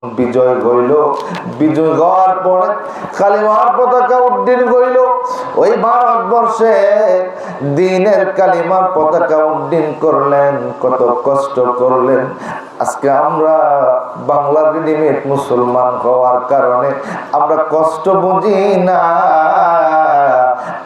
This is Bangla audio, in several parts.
বিজয় হইল, বিজয় হওয়ার পরে কালিমার পতাকা উড্ডীন হইল। ওই ভারতবর্ষে দ্বীনের কালিমার পতাকা উড্ডীন করলেন, কত কষ্ট করলেন। আজকে আমরা বাংলার রেডিমেড মুসলমান হওয়ার কারণে আমরা কষ্ট বুঝি না।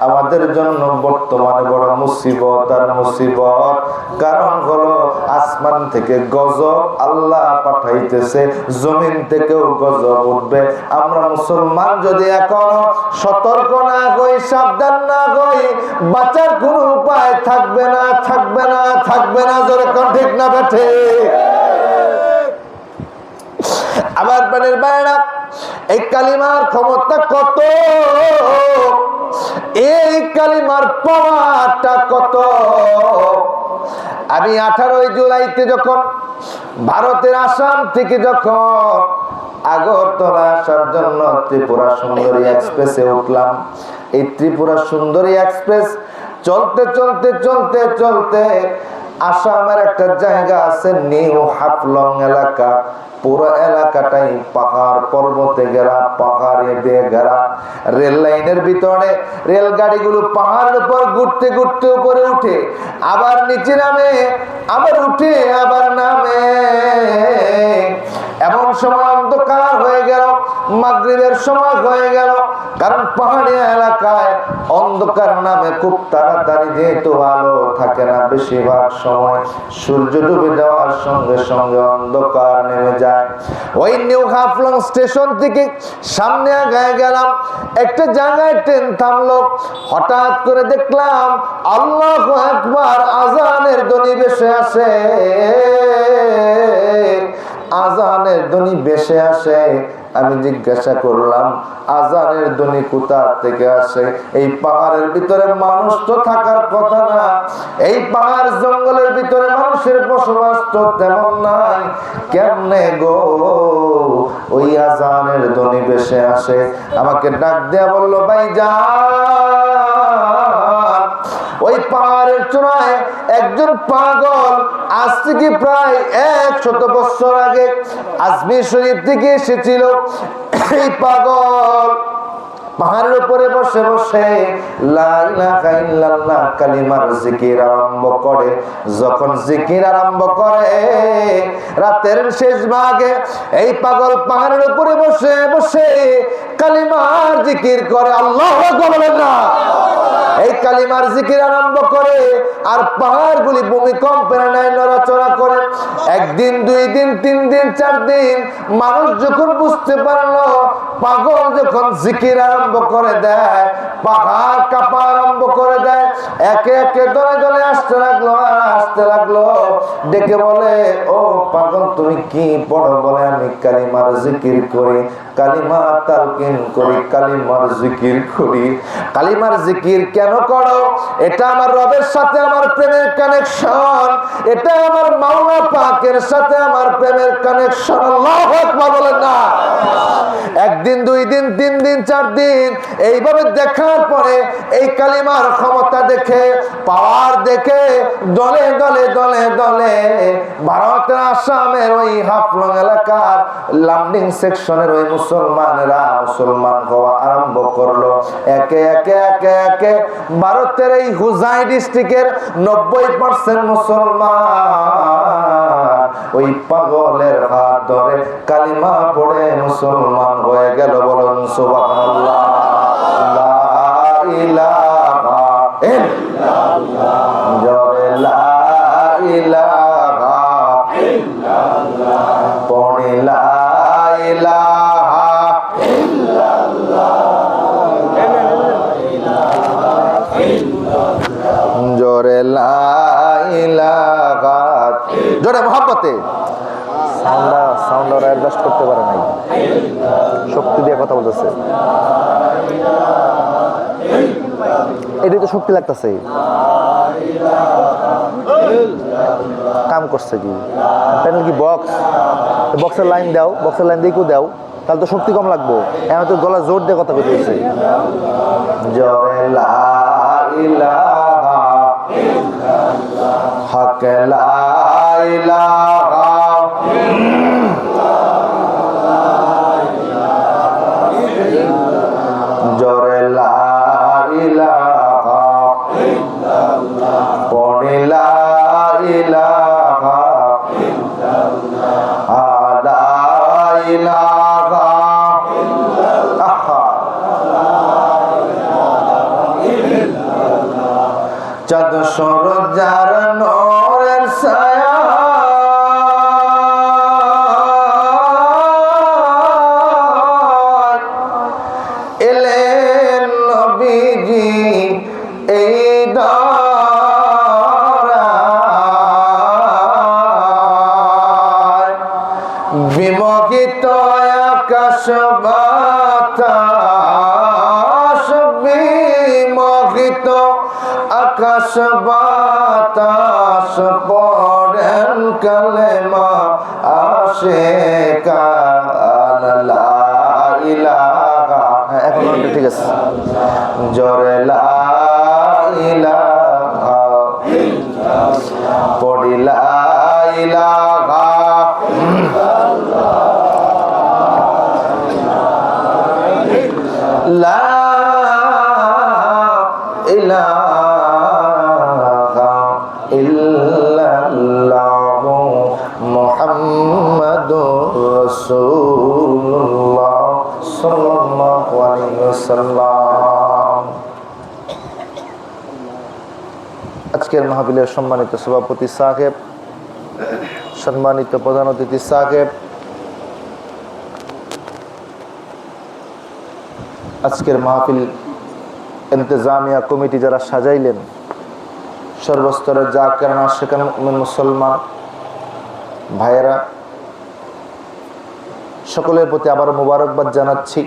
আমাদের জন্য বর্তমানে বড় মুসিবত আর মুসিবত, কারণ হলো আসমান থেকে গজব আল্লাহ পাঠাইতেছে, জমিন থেকেও গজব উঠবে। আমরা মুসলমান যদি এখনো সতর্ক না হই, সাবধান না হই, বাঁচার কোনো উপায় থাকবে না, থাকবে না, থাকবে না। জোরে কোন ঠিক না বেঠে? আবার প্রাণের বাইরা, এই কালিমার ক্ষমতা কত, এই কালিমার পাওয়ারটা কত। আমি 18 জুলাইতে যখন ভারতের আসাম থেকে যখন আগরতলা আসার জন্য ত্রিপুরা সুন্দরী এক্সপ্রেসে উঠলাম, এই ত্রিপুরা সুন্দরী এক্সপ্রেস চলতে চলতে চলতে চলতে আসামের একটা জায়গা আছে নিউ হাফলং এলাকা। পুরো এলাকাটাই পাহাড় পর্বতে ঘেরা, পাহাড়ে দিয়ে ঘেরা। রেল লাইনের ভিতরে রেলগাড়িগুলো পাহাড়ের উপর ঘুরতে ঘুরতে উপরে উঠে, আবার নিচে নামে, আবার উঠে, আবার নামে। এমন সময় অন্ধকার হয়ে গেল, মাগরিবের সময় হয়ে গেল। কারণ পাহাড়ি এলাকায় অন্ধকার নামে খুব তাড়াতাড়ি, যেহেতু আলো থাকে না বেশিরভাগ সময়, সূর্য ডুবে যাওয়ার সঙ্গে সঙ্গে অন্ধকার নেমে যায়। ওই নিউ হাফলং স্টেশন থেকে সামনে আগায় গেলাম, একটা জায়গায় ট্রেন থামলো। হঠাৎ করে দেখলাম আল্লাহু আকবার, আজানের ধ্বনি ভেসে আসে, আজানের ধ্বনি ভেসে আসে। আমি জিজ্ঞাসা করলাম আজানের ধ্বনি কোথা থেকে আসে? এই পাহাড়ের ভিতরে মানুষ তো থাকার কথা না, এই পাহাড় জঙ্গলের ভিতরে মানুষের বসবাস তো তেমন নাই, কেমনে গো ওই আজানের ধ্বনি ভেসে আসে? আমাকে ডাক দেয়া বললো, ভাইজান, ওই পাহাড়ের চূড়ায় একজন পাগল আজ থেকে প্রায় 100 বছর আগে আজমির শরীফ থেকে এসেছিল। এই পাগল পাহাড়ের উপরে বসে বসে লা ইলাহা ইল্লাল্লাহ কালিমার জিকির আরম্ভ করে। যখন জিকির আরম্ভ করে রাতের শেষ ভাগে, এই পাগল পাহাড়ের উপরে বসে বসে কালিমার জিকির করে। আল্লাহু আকবার বলেন না? এই কালিমার জিকির আরম্ভ করে, আর পাহাড়গুলি ভূমিকম্পের ন্যায় নড়াচড়া করে। একদিন, 2 দিন, 3 দিন, 4 দিন, মানুষ যখন বুঝতে পারলো পাগল যখন জিকির আরম্ভ করে দেয়, পাহাড় কাঁপা আরম্ভ করে দেয়। একে একে দলে দলে আসতে লাগলো, আর আসতে লাগলো। ডেকে বলে, ও পাগল তুমি কি পড়ো? বলে, আমি কালিমার জিকির করি, কালিমা তালকিন করি, কালিমার জিকির করি। কালিমার জিকির কেন করো? এটা আমার রবের সাথে আমার প্রেমের কানেকশন, এটা আমার মাওলা পাকের সাথে আমার প্রেমের কানেকশন। আল্লাহু আকবার বলেন না? একদিন, 2 দিন, 3 দিন, 4 দিন এইভাবে দেখার পরে এই কালিমার ক্ষমতা দেখে, পাওয়ার দেখে দলে দলে দলে দলে ভারতের আসামের ওই হাফলং এলাকার লামডিং সেকশনের ওই মুসলমানেরা মুসলমান হওয়া আরম্ভ করলো। একে একে একে একে ভারতের এই হুজাই ডিস্ট্রিক্টের 90% মুসলমান ওই পাগলের হাত ধরে কালিমা পড়ে মুসলমান হয়ে গেল। বলুন সুবহানাল্লাহ। লা ইলাহা ইল্লাল্লাহ, জোরে লা ইলাহা ইল্লাল্লাহ, পড়ে লা ইলাহা ইল্লাল্লাহ, জোরে লা ইলাহা, জোরে মোহাব্বতে। সাউন্ড অ্যাডজাস্ট করতে পারে নাই, শক্তি দিয়ে কথা বলতেছে। এটাই তো শক্তি লাগতেছে, কাম করছে কি প্যানেল কি বক্স? বক্সের লাইন দাও, বক্সের লাইন দিয়ে দাও, তাহলে তো শক্তি কম লাগবো। এখন তো গলা জোর দিয়ে কথা বলতেছে। জোরে লা ইলাহা ইল্লাল্লাহ, হক লা ইলাহা ইল্লাল্লাহ, বিমোহিত আকাশ বাতাস, বিমোহিত আকাশ বাতাস, পড়েন কালেমা আশিকান লা ইলাহা। এখন ঠিক আছে, জোরে লা ইলাহা পড়ি লা ইলাহা লা ইলাহা ইল্লাল্লাহু মুহাম্মাদুর রাসূলুল্লাহ সাল্লাল্লাহু আলাইহি ওয়াসাল্লাম। আজকের মাহফিলের সম্মানিত সভাপতি সাহেব, সম্মানিত প্রধান অতিথি সাহেব, আজকের মাহফিল ইন্তেজামিয়া কমিটি যারা সাজাইলেন, সর্বস্তরের জাকিরান আশিকান মুমিন মুসলমান ভাইয়েরা, সকলের প্রতি আবার মোবারকবাদ জানাচ্ছি।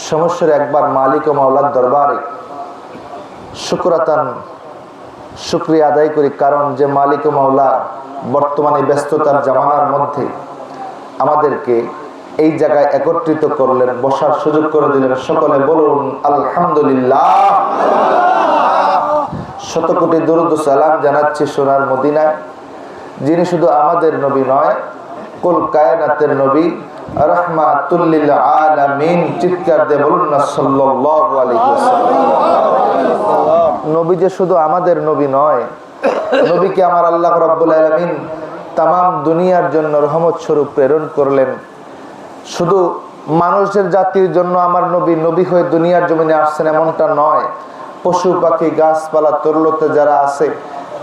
সমস্যার একবার মালিক ও মাওলার দরবারে শুকরিয়া আদায় করি, কারণ যে মালিক ও মাওলা বর্তমানে ব্যস্ততার জামানার মধ্যে আমাদেরকে এই জায়গায় একত্রিত করলেন, বসার সুযোগ করে দিলেন। সকলে বলুন আলহামদুলিল্লাহ। শত কোটি দরুদ ও সালাম জানাচ্ছি সোনার মদিনায়, যিনি শুধু আমাদের নবী নয়, কুল কায়নাতের নবী, রাহমাতুল লিল আলামিন। চিৎকার দিয়ে বলুন না সাল্লাল্লাহু আলাইহি ওয়াসাল্লাম। নবী যে শুধু আমাদের নবী নয়, নবীকে আমার আল্লাহ রাব্বুল আলামিন তামাম দুনিয়ার জন্য রহমত স্বরূপ প্রেরণ করলেন। শুধু মানুষের জাতির জন্য আমার নবী নবী হয়ে দুনিয়ার জমিনে আসছেন এমনটা নয়, পশু পাখি গাছপালা তরুলতে যারা আছে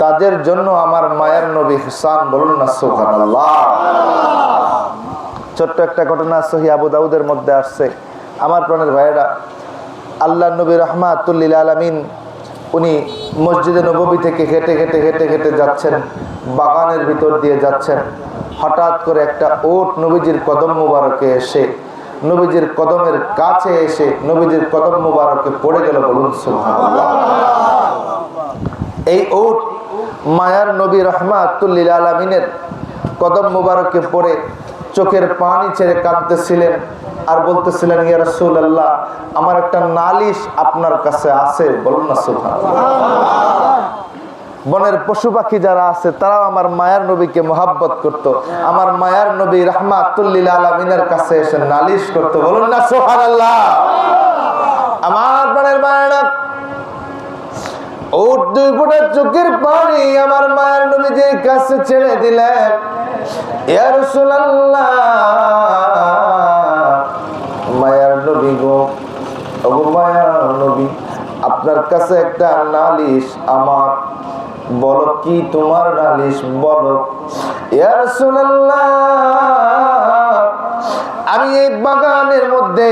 তাদের জন্য আমার মায়ের নবী হুসান। বলুন না সুবহানাল্লাহ। ছোট্ট একটা ঘটনা সহিহ আবু দাউদের মধ্যে আসছে। আমার প্রাণের ভাইয়েরা, আল্লাহ নবী রাহমাতুল লিল আলামিন উনি মসজিদে নববী থেকে হেঁটে হেঁটে হেঁটে হেঁটে যাচ্ছেন, বাগানের ভিতর দিয়ে যাচ্ছেন। হঠাৎ করে একটা উট নবীজির কদম মুবারকে এসে, নবীজির কদমের কাছে এসে নবীজির কদম মুবারকে পড়ে গেল। বলুন সুবহানাল্লাহ। এই উট মায়ার নবী রাহমাতুল লিল আলামিনের কদম মুবারকে পড়ে চোখের পানি ছেড়ে কাঁদতেছিলেন আর বলতেছিলেন, ইয়া রাসূলুল্লাহ, আমার একটা নালিশ আপনার কাছে আছে। বলুন না সুবহানাল্লাহ। বনের পশু পাখি যারা আছে তারাও আমার মায়ার নবীকে মোহাব্বত করত, আমার মায়ার নবী রাহমাতুল লিল আলামিনের কাছে এসে নালিশ করত। বলুন না সুবহানাল্লাহ। আমার প্রাণের মায়েরা, উট দুই ফোঁটা চোখের পানি আমার মায়ের নবীজির কাছে ছেড়ে দিলেন। ইয়া রাসূলুল্লাহ, মায়ার নবী গো, ওগো মায়ার নবী, আপনার কাছে একটা নালিশ আমার। বলো কি তোমার নালিশ, বলো। ইয়া রাসূলুল্লাহ, আমি এই বাগানের মধ্যে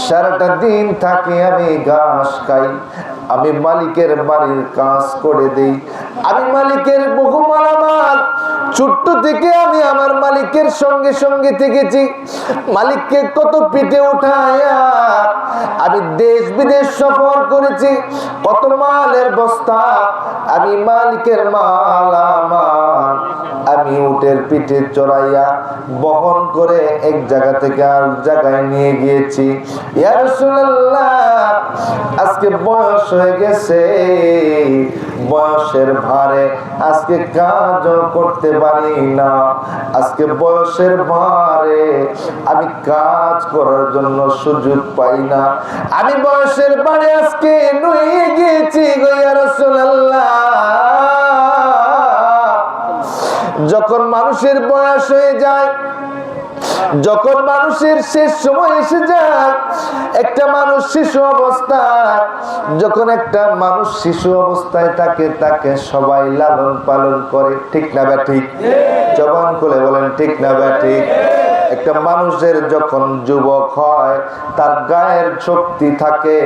সারাটা দিন থাকি, আমি ঘাস খাই, আমি মালিকের বাড়ির কাজ করে দেই, আমি মালিকের বহু মালামাল, ছোট্ট থেকে আমি আমার মালিকের সঙ্গে সঙ্গে থেকেছি। মালিককে কত পিঠে উঠায়া আমি দেশ বিদেশ সফর করেছি, কত মালের বস্তা আমি মালিকের মালামাল আমি উটের পিঠে চড়াইয়া বহন করে এক জায়গা থেকে আর জায়গায় নিয়ে গিয়েছি। ইয়া রাসূলুল্লাহ, আজকে বয়স হয়ে গেছে, বয়সের ভারে আজকে কাজও করতে পারি না, আজকে বয়সের ভারে আমি কাজ করার জন্য সুযোগ পাই না, আমি বয়সের ভারে আজকে নুয়ে গিয়েছি গো ইয়া রাসূলুল্লাহ। যখন মানুষের বয়স হয়ে যায়, যখন মানুষের শেষ সময় এসে যায়, একটা মানুষ শিশু অবস্থায়, যখন একটা মানুষ শিশু অবস্থায় থাকে তাকে সবাই লালন পালন করে, ঠিক না ব্যাঠিক? জবান খুলে বলেন ঠিক না ব্যাঠিক? একটা মানুষের যখন যুবক হয় তার গায়ের শক্তি থাকে,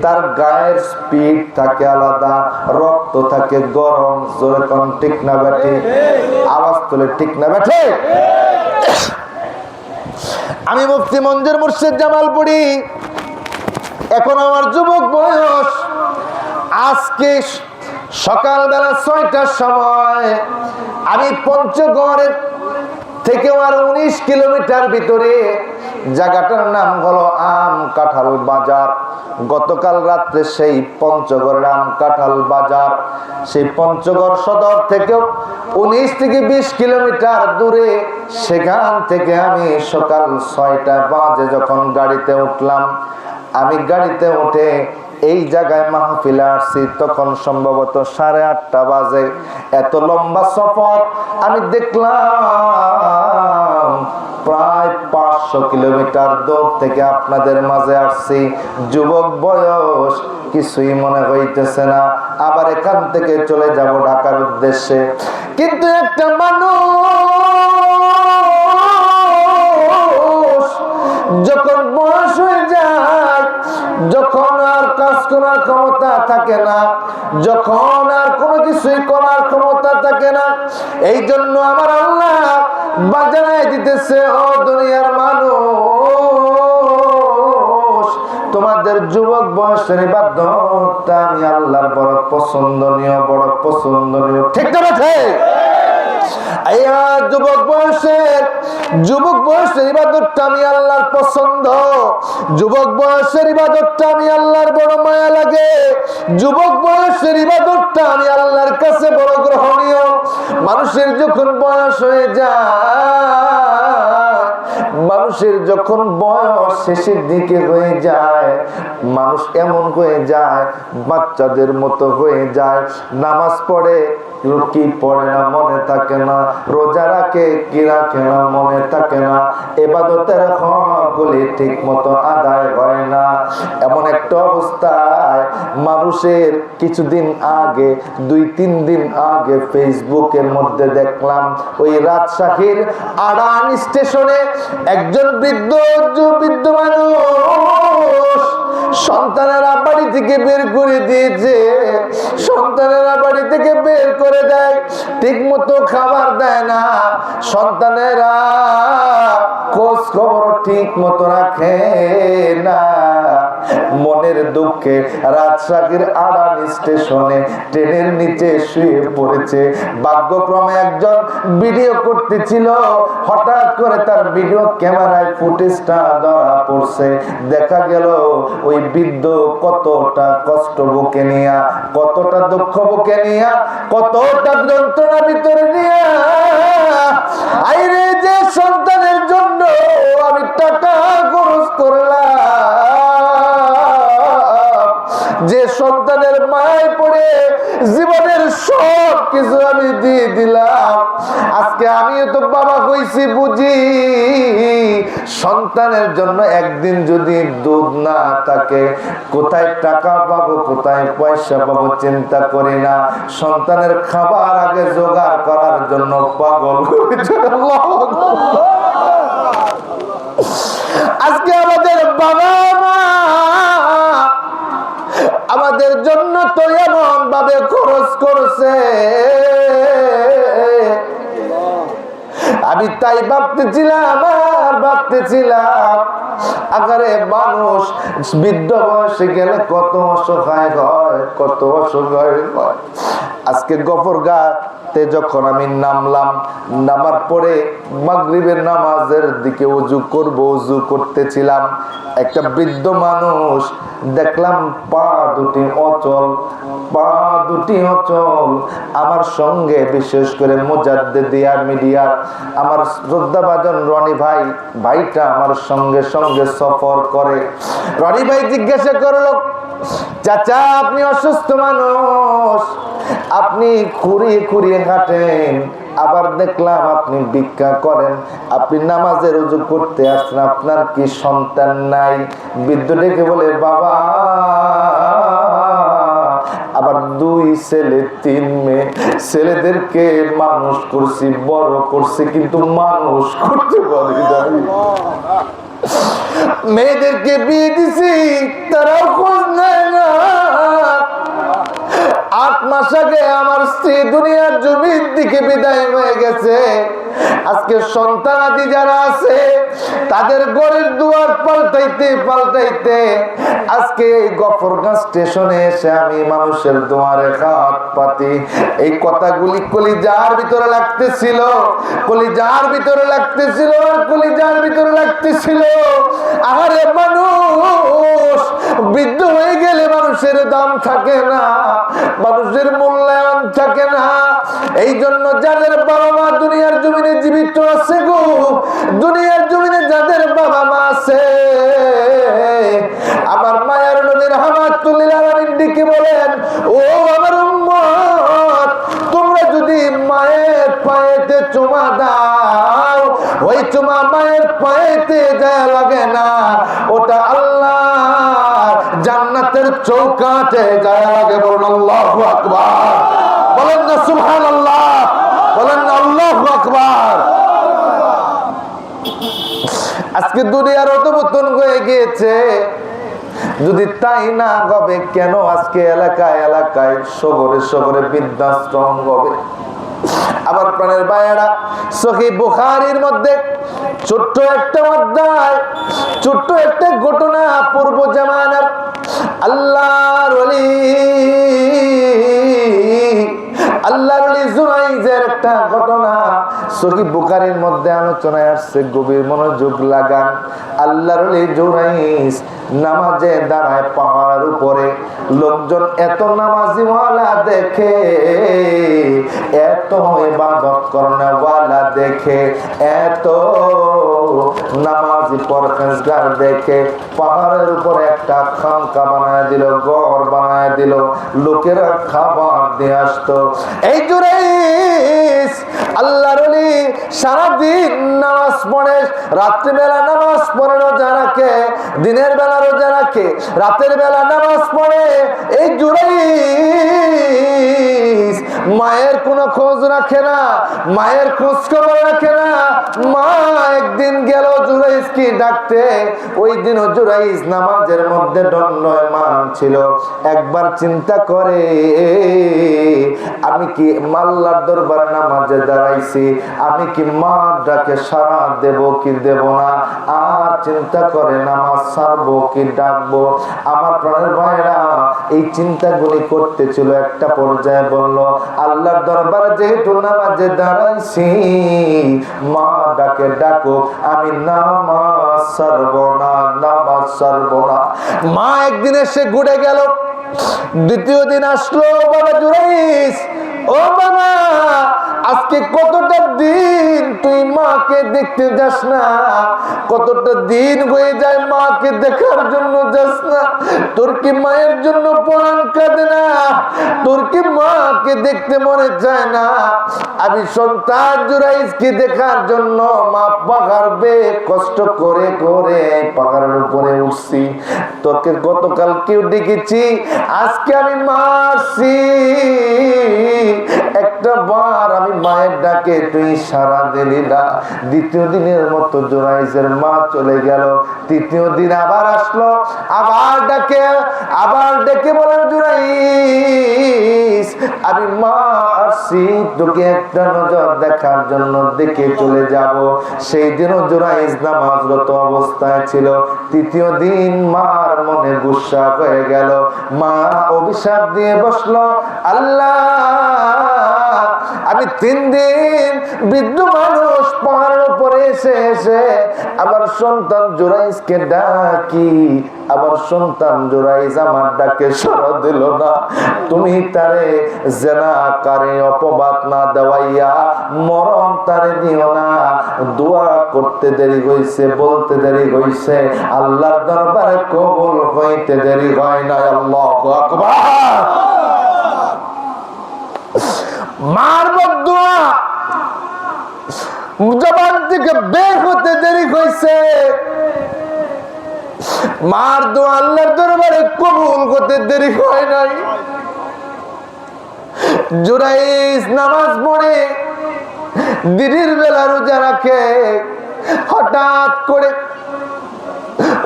তার গায়ের স্পিড থাকে আলাদা, রক্ত থাকে গরম। জোরে কোন ঠিক না ব্যাঠিক? আওয়াজ তুলে ঠিক না ব্যাঠিক? আমি মুফতি মঞ্জুর মুর্শিদ জামালপুরি, এখন আমার যুবক বয়স। আজকে সকালবেলা 6টার সময় আমি পঞ্চগড়ের থেকে আর 19 কিলোমিটার ভিতরে, জায়গাটার নাম হলো আম কাঁঠাল বাজার। গতকাল রাত্রে সেই পঞ্চগড়ের আম কাঁঠাল বাজার, সেই পঞ্চগড় সদর থেকেও 19 থেকে 20 কিলোমিটার দূরে। সেখান থেকে আমি সকাল 6টা বাজে যখন গাড়িতে উঠলাম, আমি গাড়িতে উঠে এই জায়গায় মাহফিলে আসছি তখন সম্ভবত 8:30 বাজে। এত লম্বা সফর আমি দেখলাম, প্রায় 500 কিলোমিটার দূর থেকে আপনাদের মাঝে আসছি। যুবক বয়স, কিছুই মনে হইতেছে না। আবার এখান থেকে চলে যাব ঢাকার উদ্দেশ্যে। কিন্তু একটা মানুষ যখন বয়স হয়ে যায়, যখন আর কাজ করার ক্ষমতা থাকে না, যখন আর কোনো কিছুই করার ক্ষমতা থাকে না, এই জন্য আমার আল্লাহ বাজানায় দিতেছে, ও দুনিয়ার মানুষ, তোমাদের যুবক বয়সের ইবাদতটা আমি আল্লাহর বড় পছন্দনীয়, বড় পছন্দনীয়। ঠিক না ঠিক? যুবক বয়সের ইবাদতটা আমি আল্লাহর পছন্দ, যুবক বয়সের ইবাদতটা আমি আল্লাহর বড় মায়া লাগে, যুবক বয়সের ইবাদতটা আমি আল্লাহর কাছে বড় গ্রহণীয়। মানুষের যখন বয়স হয়ে যায়, মানুষের যখন বয়স শেষের দিকে হয়ে যায়, মানুষ এমন হয়ে যায়, বাচ্চাদের মতো হয়ে যায়। নামাজ পড়ে কি পড়ে না মনে থাকে না, রোজা রাখে কি রাখে না মনে থাকে না, ইবাদতের হকগুলি ঠিক মতো আদায় হয় না। এমন একটা অবস্থায় মানুষের কিছুদিন আগে, 2-3 দিন আগে ফেসবুকের মধ্যে দেখলাম, ওই রাজশাহীর আড়ান স্টেশনে একজন বৃদ্ধ মানুষ সন্তানেরা বাড়ি থেকে বের করে দিয়েছে। সন্তানেরা বাড়ি থেকে বের করে দেয়, ঠিক মতো খাবার দেয় না, সন্তানেরা খোঁজ খবর ঠিক মতো রাখে না। মনের দুঃখে রাজশাহীর আড়ান স্টেশনে ট্রেনের নিচে শুয়ে পড়েছে। ভাগ্যক্রমে একজন ভিডিও করতেছিল, হঠাৎ করে তার ভিডিও ক্যামেরায় ফুটেজটা ধরা পড়ছে। দেখা গেল ওই বৃদ্ধ কতটা কষ্ট বুকে নিয়া, কতটা দুঃখ বুকে নিয়া, কতটা যন্ত্রণা ভিতরে নিয়া, আইরে যে সন্তানের জন্য আমি টাকা খরচ করলাম, যে সন্তানের মায় পড়ে জীবনের সব কিছু আমি দিয়ে দিলাম, আজকে আমিও তো বাবা হইছি, বুঝি সন্তানের জন্য একদিন যদি দুধ না থাকে, কোথায় টাকা পাবো, কোথায় পয়সা পাবো চিন্তা করি না। সন্তানের খাবার আগে জোগাড় করার জন্য পাগল হয়েছে। আজকে আমাদের বাবা মা আমাদের জন্য তো এমন ভাবে খরচ করছে, আমি তাই ভাবতেছিলাম আগারে মানুষ বৃদ্ধ বয়সে গেলে কত অসহায় হয়, কত অসহায় হয়। আজকে গফরগাঁতে যখন আমি নামলাম, নামার পরে মাগরিবের নামাজের দিকে ওযু করতেছিলাম, একটা বৃদ্ধ মানুষ দেখলাম, পা দুটি অচল। আমার সঙ্গে বিশেষ করে মুজাদ্দিদিয়া মিডিয়ার আমার শ্রদ্ধাভাজন রনি ভাইটা আমার সঙ্গে সফর করে। রনি ভাই জিজ্ঞাসা করলো, চাচা আপনি অসুস্থ মানুষ, আপনি খুঁড়িয়ে হাঁটেন, আবার দেখলাম আপনি ভিক্ষা করেন, আপনি নামাজের ওযু করতে আসছেন, আপনার কি সন্তান নাই? বৃদ্ধ ডেকে বলে, বাবা আবার 2 ছেলে 3 মেয়ে, ছেলেদেরকে মানুষ করছি, বড় করছি, কিন্তু মানুষ করতে পারি নাই। মেয়েদেরকে বিয়ে দিছি, তারাও খোঁজ নেয় না। 8 মাস আগে আমার স্ত্রী দুনিয়ার জমির দিকে বিদায় হয়ে গেছে। আজকে সন্তানাদি যারা আছে তাদের ঘরের দুয়ার পাল্টাইতে পাল্টাইতে আজকে এই গফরগাঁও স্টেশনে এসে আমি মানুষের দুয়ারে হাত পাতি। এই কথাগুলি কলিজার ভিতরে লাগতেছিল, কলিজার ভিতরে লাগতেছিল, কলিজার ভিতরে লাগতেছিল। আরে মানুষ বৃদ্ধ হয়ে গেলে মানুষের দাম থাকে না, মানুষের মূল্যায়ন থাকে না। এই জন্য যাদের বাবা মা দুনিয়ার জমিনে জীবিত আছে গো, দুনিয়ার জমিনে যাদের বাবা মা আছে, আমার মায়ের নবী রাহমাতুল্লিল আলামিন ডেকে বলেন, ও আমার উম্মত, তোমরা যদি মায়ের পায়েতে চুমা দাও, ওই চুমা মায়ের পায়েতে যায় লাগে না, ওটা আল্লাহ জান্নাতের চৌকাঠে যায় লাগে। বলুন আল্লাহু আকবার, বলেন না সুবহানাল্লাহ, বলেন না আল্লাহু আকবার। আজকে দুনিয়ার অধঃপতন হয়ে গিয়েছে। যদি তাই না হবে কেন আজকে এলাকায় এলাকায় শহরে শহরে বৃদ্ধাশ্রম হবে? আবার প্রাণের ভাইয়েরা, সহিহ বুখারীর মধ্যে ছোট্ট একটা অধ্যায়, ছোট্ট একটা ঘটনা, পূর্ব জামানার আল্লাহর ওলি, আল্লাহর ওলি জুরাইজের একটা ঘটনা সহিহ বুখারীর মধ্যে আলোচনায় আসছে। গভীর মনোযোগ লাগান। আল্লাহর ওলি জুরাইজ নামাজে দাঁড়ায় পাহাড়ের উপরে। লোকজন এত নামাজিওয়ালা দেখে, এত ইবাদত করনেওয়ালা দেখে, এত নামাজি পরহেজগার দেখে পাহাড়ের উপরে একটা খানকা বানায় দিল, ঘর বানায় দিল, লোকেরা খাবার দিয়ে আসতো। এই জুরাইজ আল্লাহর ওলি সারাদিন নামাজ পড়ে, রাত্রিবেলা নামাজ পড়ে, রোজা রাখে, দিনের বেলা রোজা রাখে, রাতের বেলা নামাজ পড়ে। এই জুরাইজ মায়ের কোনো খোঁজ রাখে না, মায়ের খোঁজ খবর রাখে না। মা একদিন গেল জুরাইজকে ডাকতে, ওই দিন জুরাইজ নামাজের মধ্যে দণ্ডায়মান ছিল। একবার চিন্তা করে, আমি কি আল্লাহর দরবারে নামাজে দাঁড়াইছি, আমি কি মা ডাকে সাড়া দেব কি দেব না? আর চিন্তা করে নামাজ ছাড়বো কি ডাকবো? আমার প্রাণের ভাইরা এই চিন্তাগুলি করতেছিল। একটা পর্যায়ে বলল, আল্লাহর দরবারে যেহেতু নামাজে দাঁড়াইছি, মা ডাকে ডাকো, আমি নামাজ ছাড়বো না, নামাজ ছাড়বো না। মা একদিন এসে ঘুরে গেল, দ্বিতীয় দিন আসলো, বাবা জুরাইজ, ও বাবা, আজকে কতটা দিন তুই মাকে দেখতে যাস না, কতটা দিন হয়ে যায় মাকে দেখার জন্য যাস না। তোর কি মায়ের জন্য প্রাণ কাঁদে না? তোর কি মাকে দেখতে মনে চায় না? আমি সন্তান জুরাইজকে দেখার জন্য মা পাহাড় বেয়ে কষ্ট করে করে পাহাড়ের উপরে উঠছি। তোকে গতকাল কেউ ডেকেছি, আজকে আমি মারছি। একটা বার আমি মায়ের ডাকে তুই সাড়া দিলি না। দ্বিতীয় দিনের মতো জুরাইজের মা চলে গেল। তৃতীয় দিন আবার আসলো, আবার ডেকে বলে, জুরাইজ, আমি মা আসছি, তোকে একটা নজর দেখার জন্য দেখে চলে যাব। সেই দিনও জুরাইজ নামাজরত অবস্থায় ছিল। তৃতীয় দিন মার মনে গুসা হয়ে গেল, মা অভিশাপ দিয়ে বসলো, আল্লাহ, আমি 3 দিন বৃদ্ধ মানুষ পাহাড়ের উপরে এসে এসে আমার সন্তান জুরাইজকে ডাকি, আমার সন্তান জুরাইজ আমার ডাকে সাড়া দিল না। তুমি তারে জেনাকারী অপবাদ না দেওয়াইয়া মরণ তারে দিও না। দোয়া করতে দেরি হইছে, বলতে দেরি হইছে, আল্লাহর দরবারে কবুল হইতে দেরি হয় না। আল্লাহু আকবার। মার বদদুয়া জবান থেকে বের হতে দেরি হইছে, মার দোয়া আল্লাহর দরবারে কবুল করতে দেরি হয় নাই। জুরাইজ নামাজ পড়ে দিনের বেলা রোজা রাখে। হঠাৎ করে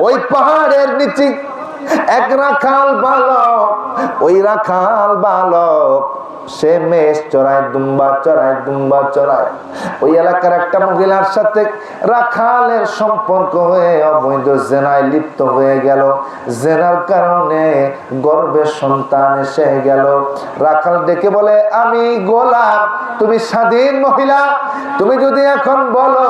ওই পাহাড়ের নিচে এক রাখাল বালক, ওই রাখাল বালক সে মেষ চড়ায়, দুম্বা চড়ায়, দুম্বা চড়ায়। ওই এলাকার একটা মহিলার সাথে রাখালের সম্পর্ক হয়ে অবৈধ জেনায় লিপ্ত হয়ে গেল। জেনার কারণে গর্ভে সন্তান এসে গেল। রাখাল ডেকে বলে, আমি গোলাম, তুমি স্বাধীন মহিলা, তুমি যদি এখন বলো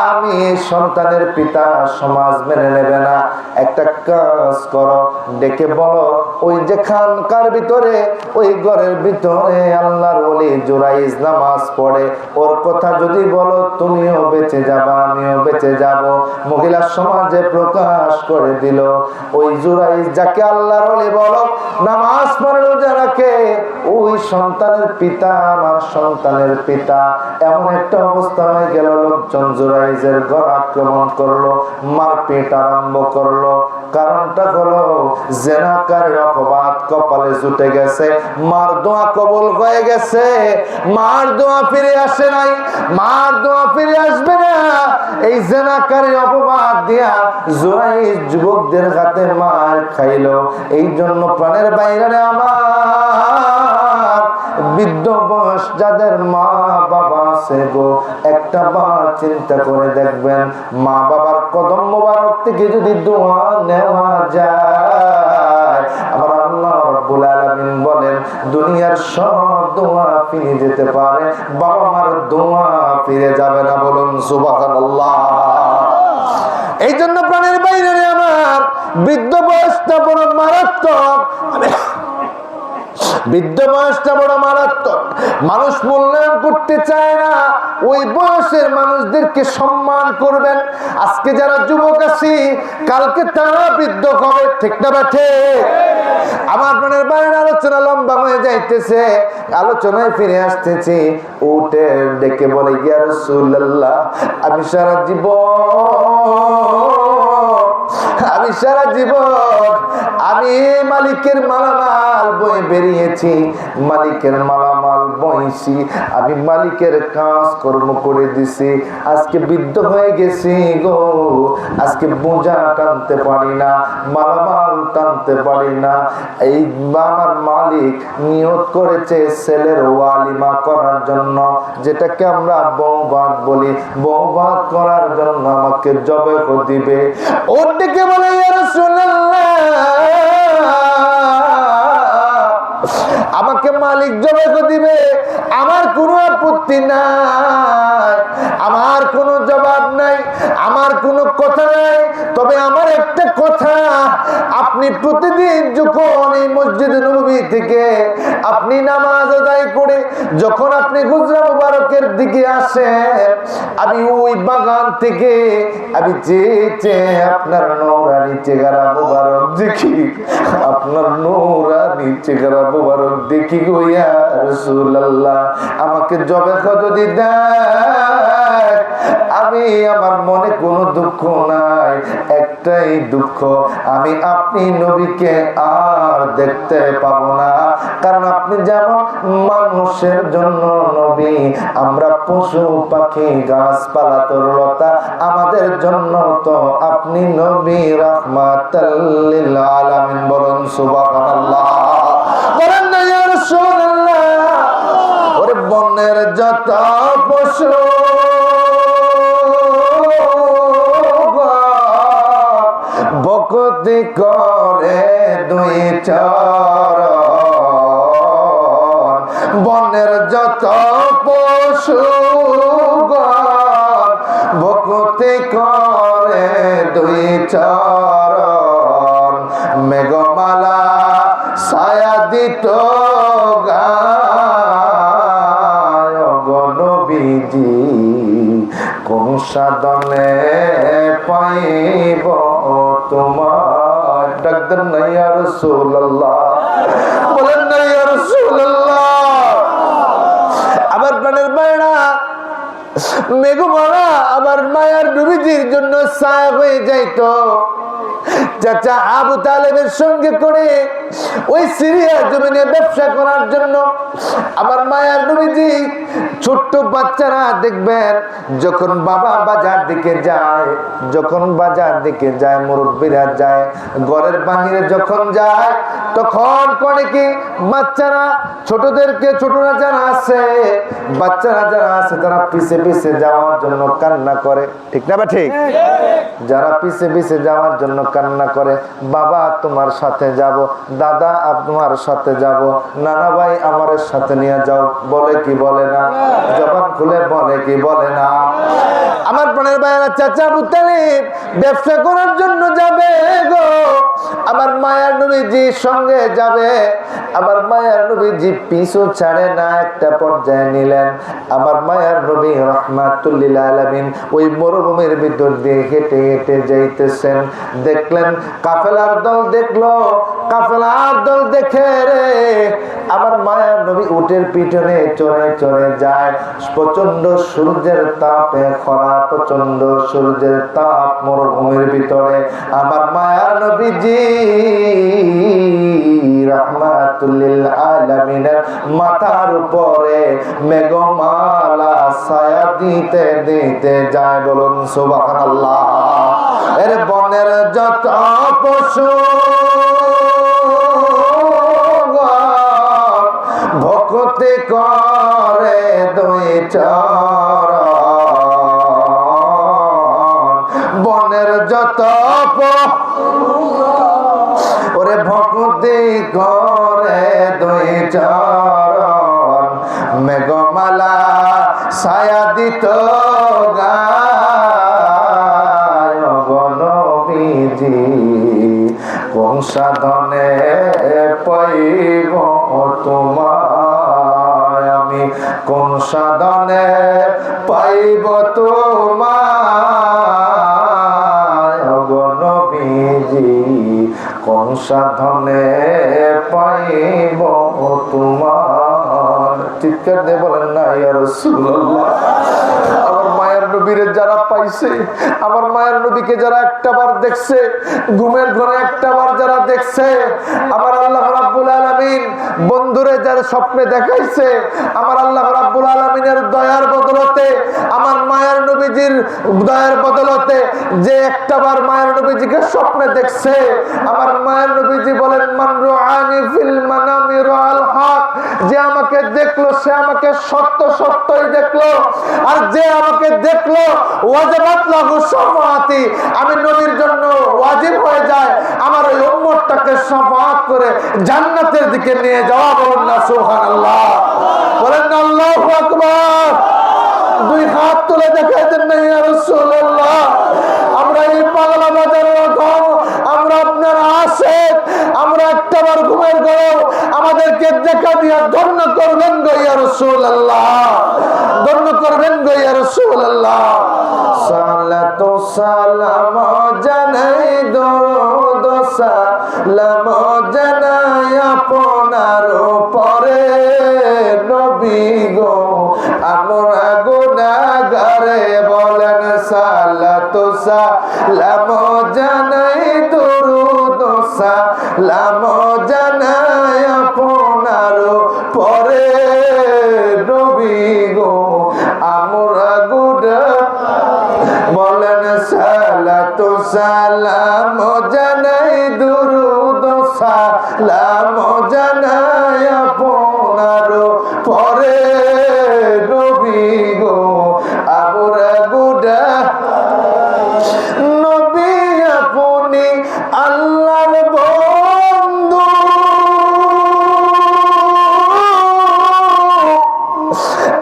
আমি সন্তানের পিতা, সমাজ মেনে নেবে না। একটা কাজ করো, ডেকে বলো ওই যে খানকার ভিতরে, ওই ঘরের ভিতরে আল্লাহর ওলি জুরাইজ নামাজ পড়ে, ওর কথা যদি বলো তুমিও বেঁচে যাবা, আমিও বেঁচে যাব। মহিলা সমাজে প্রকাশ করে দিল, ওই জুরাইজ যাকে আল্লাহর ওলি বলো, নামাজ পড়ে, রোজা রাখে, ওই সন্তানের পিতা, আমার সন্তানের পিতা। এমন একটা অবস্থা হয়ে গেল, লোকজন জুরাইজের ঘর আক্রমণ করলো, মারপিট আরম্ভ করলো। কারণটা হলো জেনাকারীর অপবাদ কপালে জুটে গেছে, মার দোয়া কবুল হয়ে গেছে, মার দোয়া ফিরে আসে নাই, মার দোয়া ফিরে আসবে না। এই জেনাকারীর অপবাদ দিয়া জুরাইজ যুবকদের হাতে মার খাইলো। এই জন্য প্রাণের বাইরে আমার বৃদ্ধ বয়স যাদের মা বাবা আছে গো, একটা বার চিন্তা করে দেখবেন, মা বাবার কদম মোবারক থেকে যদি দোয়া নেওয়া যায়, আমার আল্লাহ রাব্বুল আলামিন বলেন দুনিয়ার সব দোয়া ফিরে যেতে পারে, বাবা মার দোয়া ফিরে যাবে না। বলুন সুবহানাল্লাহ। এই জন্য প্রাণের বাইরে আমার বৃদ্ধ বয়সটা বড় মারাত্মক, বৃদ্ধ বয়সটা বড় মারাত্মক। মানুষ মূল্যায়ন করতে চায় না, ওই বয়সের মানুষদেরকে সম্মান করবেন। আজকে যারা যুবক আছি, কালকে তারা বৃদ্ধ হবে, ঠিক না বেঠে? আমার মনের বাইরে আলোচনা লম্বা হয়ে যাইতেছে, আলোচনায় ফিরে আসতেছি। উঠে ডেকে বলে, ইয়া রাসূলুল্লাহ, আমি সারা জীবন আমি মালিকের মালামাল বয়ে বেরিয়েছি, মালিকের মালামাল বইছি, আমি মালিকের কাজ কর্ম করে দিছি। আজকে বৃদ্ধ হয়ে গেছি গো, আজকে বোঝা টানতে পারি না, মালামাল টানতে পারি না। এই আমার মালিক নিয়ত করেছে ছেলের ওয়ালিমা করার জন্য, যেটাকে আমরা বৌভাত বলি, বৌভাত করার জন্য আমাকে জবে দিবে। ওর দিকে বলে, ইয়া রাসূলুল্লাহ, আমাকে মালিক জবে দিবে, আমার কোনো আপত্তি নাই, আমার কোনো জবাব নাই, আমার কোনো কথা নাই। তবে আমার একটা কথা, আপনি প্রতিদিন যখন এই মসজিদ নববী থেকে আপনি নামাজ আদায় করে যখন আপনি হুজরা মুবারকের দিকে আসেন, আমি ওই বাগান থেকে আমি চেয়ে আপনার নূরানি চেহারা মুবারক দেখি, আপনার নূরানি চেহারা মুবারক দেখি গো ইয়া রাসূলুল্লাহ। আমাকে জবে যদি দেয়, আমি আমার মনে কোনো দুঃখ নাই, একটাই দুঃখ, আমি আপনি নবীকে আর দেখতে পাবো না। কারণ আপনি যেমন মানুষের জন্য নবী, আমরা পশু পাখি গাছপালা তরুলতা, আমাদের জন্য তো আপনি নবী রাহমাতাল লিল আলামিন। বলুন সুবহানাল্লাহ, বলেন না ইয়া রাসূলুল্লাহ। ওরে বনের যত পশু ভক্তি করে দুই চরণ, বনের যত পশু ভক্তি করে দুই চরণ, মেঘমালা ছায়া দিত গায় নবীজি, কোন সাধনে পাইব তোমার। ডাকতেন না ইয়া রাসূলুল্লাহ, বলেন না ইয়া রাসূলুল্লাহ। আবার প্রাণের বাইরা মেঘমালা আবার মায়ার নবীজির জন্য ছায়া হয়ে যাইতো, চাচা আবু তালেবের সঙ্গে করে ওই সিরিয়ার জমিনে ব্যবসা করার জন্য আমার মায়ার নবীজি ছোট্ট বাচ্চারা দেখবেন যখন বাবা বাজার দিকে যায়, যখন বাজার দিকে যায়, মুরব্বীরা যায়, ঘরের বাহিরে যখন যায় তখন করে কি বাচ্চারা ছোটদেরকে, ছোটরা যারা আছে, বাচ্চারা যারা আছে তারা পিছে পিছে যাওয়ার জন্য কান্না করে, ঠিক না বা ঠিক? যারা পিছে পিছে যাওয়ার জন্য কান্না করে, বাবা তোমার সাথে যাব, দাদা তোমার সাথে যাব, নানা ভাই আমার সাথে নিয়ে যাও, বলে কি বলে না? জবান খুলে বলে কি বলে না? আমার প্রাণের ভাইয়েরা, চাচা আবু তালেব ব্যবসা করার জন্য যাবে গো, আমার মায়ার নবীজির সঙ্গে যাবে। আমার মায়ার নবীজি পিছু ছাড়ে না, একটা পর্যায়ে নিলেন। আমার মায়ার নবী রাহমাতুল লিল আলামিন ওই মরুভূমির ভিতর দিয়ে হেঁটে হেঁটে যাইতেছেন। দেখলেন কাফেলার দল, দেখলো কাফেলার দল দেখে রে আমার মায়ার নবী উটের পিছনে চড়ে চড়ে যায়। প্রচন্ড সূর্যের তাপে, খরা, প্রচন্ড সূর্যের তাপ মরুভূমির ভিতরে আমার মায়ার নবীজি রাহমাতুল লিল আলামিনের মাথার উপরে মেঘমালা ছায়া দিতে দিতে যায়। বলুন সুবহানাল্লাহ। এর বনের যত পশু ভক্তি করে দুই চরণ, বনের যত ওরে ভক্তি করে দুই চরণ, মেঘমালা ছায়া দিত গায়। নবীজি কোন সাধনে পাইব তোমায়, আমি কোন সাধনে পাইব তোমায়, নবীজি কোন সাধনে পাইব তোমার। চিৎকার দিয়ে বলেন না ইয়া রাসূলুল্লাহ। আমার মায়ের নবীরে যারা পাইছে, আমার মায়ের নবীকে যারা একটাবার দেখছে, ঘুমের ঘরে একটাবার যারা দেখছে, আমার আল্লাহ রাব্বুল আলামিন বন্ধুরে যারা স্বপ্নে দেখাইছে, আমার আল্লাহ রাব্বুল আলামিনের দয়ার বদলতে, আমার মায়ের নবীজির দয়ার বদলতে যে একটাবার মায়ের নবীজিকে স্বপ্নে দেখছে, আমার মায়ের নবীজি বলেন মান রুআনি ফিল মানামি রাআল হক, যে আমাকে দেখলো সে আমাকে সত্য সত্যই দেখলো, আর যে আমাকে দেখলো ওয়াজিবাত লাহু শাফাআতি, আমি নবীর জন্য ওয়াজিব হয়ে যায় আমার ওই উম্মতটাকে শাফাআত করে জান্নাতের দিকে নিয়ে যাওয়া। বলেন না সুবহানাল্লাহ, বলেন না আল্লাহু আকবার। দুই হাত তুলে দেখাই দেন না ইয়া রাসূলুল্লাহ। আমরা এই পাগলা বাজারের রকম, আমরা আপনার আশিক, আমরা একটাবার ঘুমের ঘরে আমাদেরকে দেখা দিয়া ধন্য করবেন গো ইয়া রাসূলুল্লাহ, ধন্য করবেন গো ইয়া রাসূলুল্লাহ। সালাতু সালাম জানাই, দরুদ সালাম জানাই আপনার উপরে নবী গো, আমরা গুনাহগারে। বলেন সালাতু সালাম জানাই, দরুদ সালাম জানাই আপনার উপরে নবী গো, আমরা গুনাহগার। বলেন সালাতু সালাম জানাই, দরুদ সালাম জানাই আপনার উপরে নবী গো, আমরা গুনাহগার। নবী আপনি আল্লাহর বন্ধু,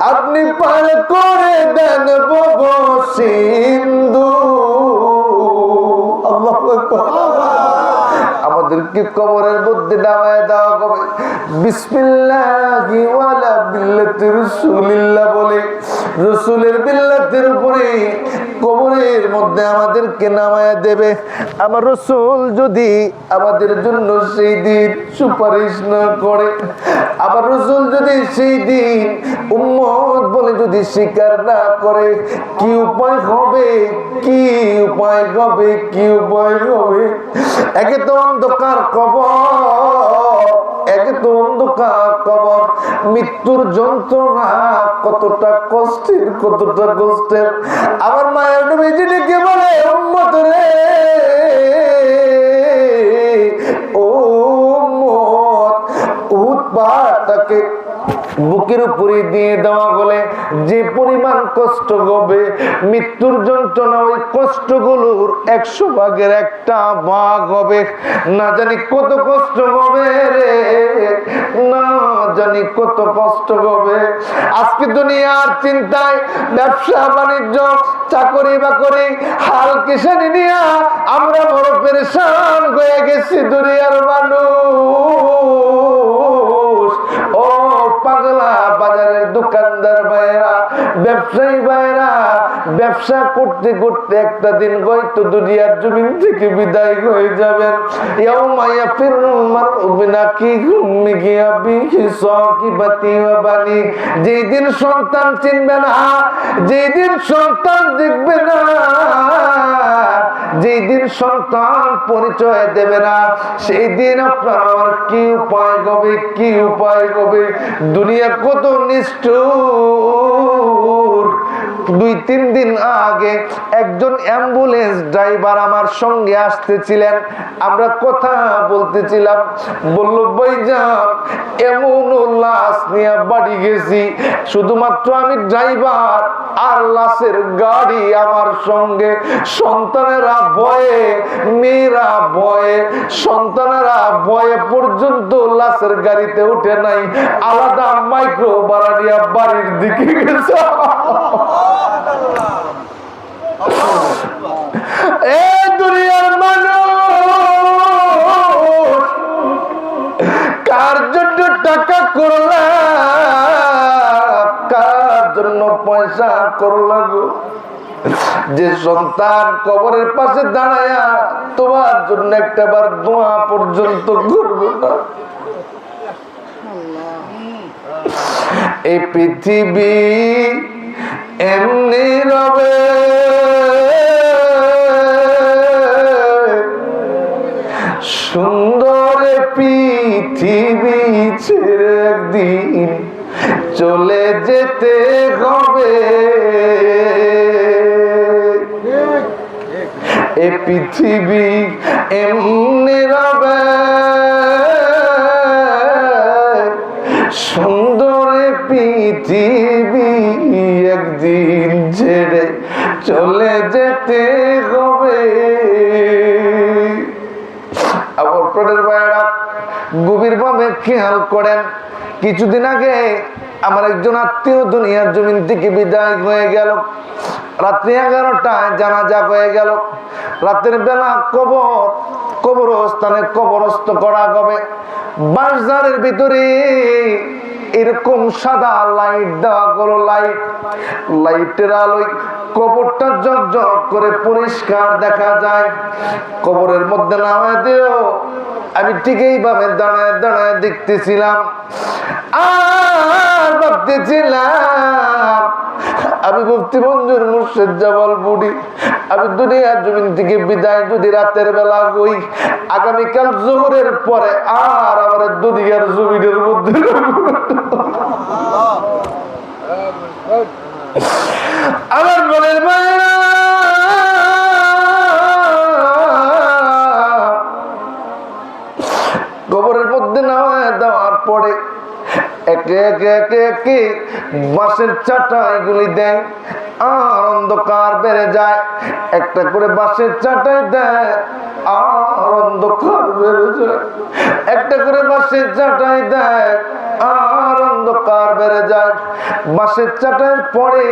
আপনি পার করে দেন ভব সিন্ধু। আল্লাহু আকবার। আমাদেরকে কবরের মধ্যে নামায় দেওয়া হবে বিসমিল্লাহি ওয়ালা বিল্লাতি রাসূলিল্লাহ বলে। রাসূলের মিল্লাতের উপরে কবরের মধ্যে আমাদেরকে নামায়া দেবে। আমার রাসূল যদি আমাদের জন্য সেই দিন সুপারিশ না করে, আমার রাসূল যদি সেই দিন উম্মত বলে যদি স্বীকার না করে, কি উপায় হবে, কি উপায় হবে, কি উপায় হবে? একে তো অন্ধকার কবর, একে তো অন্ধকার কবর, মৃত্যুর যন্ত্রণা কতটা কষ্টের, কতটা কষ্টের। আমার মায়ের নবীজি ডেকে বলে, উম্মত রে, ও উম্মত, উহুদ পাহাড়টাকে বুকের উপরে দিয়ে দেওয়া বলে যে পরিমাণ কষ্ট হবে, মৃত্যুর যন্ত্রণা ওই কষ্টগুলোর 100 ভাগের 1 ভাগ হবে। না জানি কত কষ্ট হবে রে, না জানি কত কষ্ট হবে। আজকে দুনিয়ার চিন্তায়, ব্যবসা বাণিজ্য, চাকরি বাকরি, হাল কিসানি নিয়ে আমরা বড় পেরেশান হয়ে গেছি দুনিয়ার মানুষ। ও পাগলা বাজারের দোকানদার ভাইরা, ব্যবসায়ী ভাইরা, ব্যবসা করতে করতে একটা দিন হয়তো দুনিয়ার জমিন থেকে বিদায় হয়ে যাবেন। ইয়াউমা ইয়াফিরুল মারউ মিন আখিহি উম্মিহি আবিহি সাকিবাতি ওয়া বানি, যেই দিন সন্তান চিনবে না, যেই দিন সন্তান দেখবে না, যেই দিন সন্তান পরিচয় দেবে না, সেই দিন আপনার আমার কি উপায় হবে, কি উপায় হবে? দুনিয়া কত নিষ্ঠুর। 2-3 দিন আগে একজন অ্যাম্বুলেন্স ড্রাইভার আমার সঙ্গে আসতেছিলেন, আমরা কথা বলতেছিলাম। বলল, ভাইজান এমন লাশ নিয়ে বাড়ি গেছি, শুধুমাত্র আমি ড্রাইভার আর লাশের গাড়ি আমার সঙ্গে। সন্তানেরা ভয়ে, মেয়েরা ভয়ে, সন্তানেরা ভয়ে পর্যন্ত লাশের গাড়িতে উঠে নাই, আলাদা মাইক্রো ভাড়া নিয়ে বাড়ির দিকে গেছে। এই দুনিয়ার মানুষ কার জন্য টাকা করলা, কার জন্য পয়সা করলা গো? যে সন্তান কবরের পাশে দাঁড়ায়া তোমার জন্য একটাবার দোয়া পর্যন্ত করবে না। এই পৃথিবী এমনি রবে, সুন্দর পৃথিবী ছেড়ে একদিন চলে যেতে হবে। এই পৃথিবী এমনি রবে, সুন্দর পৃথিবী একদিন ছেড়ে চলে যেতে হবে। আমার প্রাণের ভাইয়েরা, গভীরভাবে খেয়াল করেন, কিছুদিন আগে আমার একজন আত্মীয় দুনিয়ার জমিন থেকে বিদায় হয়ে গেল। রাত্রি 11টায় জানাজা হয়ে গেল। রাতের বেলা কবরস্থানে কবরস্থ করা হবে। বাজারের ভিতরে এরকম সাদা লাইট দেওয়া গেল, লাইটের আলোয় কবরটা ঝকঝক করে পরিষ্কার দেখা যায়। কবরের মধ্যে নামায় দিও, আমি ঠিক এইভাবে দাঁড়ায় দাঁড়ায় দেখতেছিলাম আর ভাবতেছিলাম, আমি মুফতি মঞ্জুর মুর্শেদ জামাল বুড়ি, আমি দুনিয়ার জমিন থেকে বিদায় যদি রাতের বেলা হই, আগামীকাল জোহরের পরে আর আমার দুনিয়ার জমিনের মধ্যে আমার মনের মায়েরা, কবরের মধ্যে নামায় দেওয়ার পরে একে একে একে একে বাঁশের চাটাইগুলি দেয় আর অন্ধকার বেড়ে যায়। একটা করে বাঁশের চাটাই দেয় আর অন্ধকার বেড়ে যায়। একটা করে বাঁশের চাটাই দেয় আর অন্ধকার বেড়ে যায়। বাঁশের চাটার পরে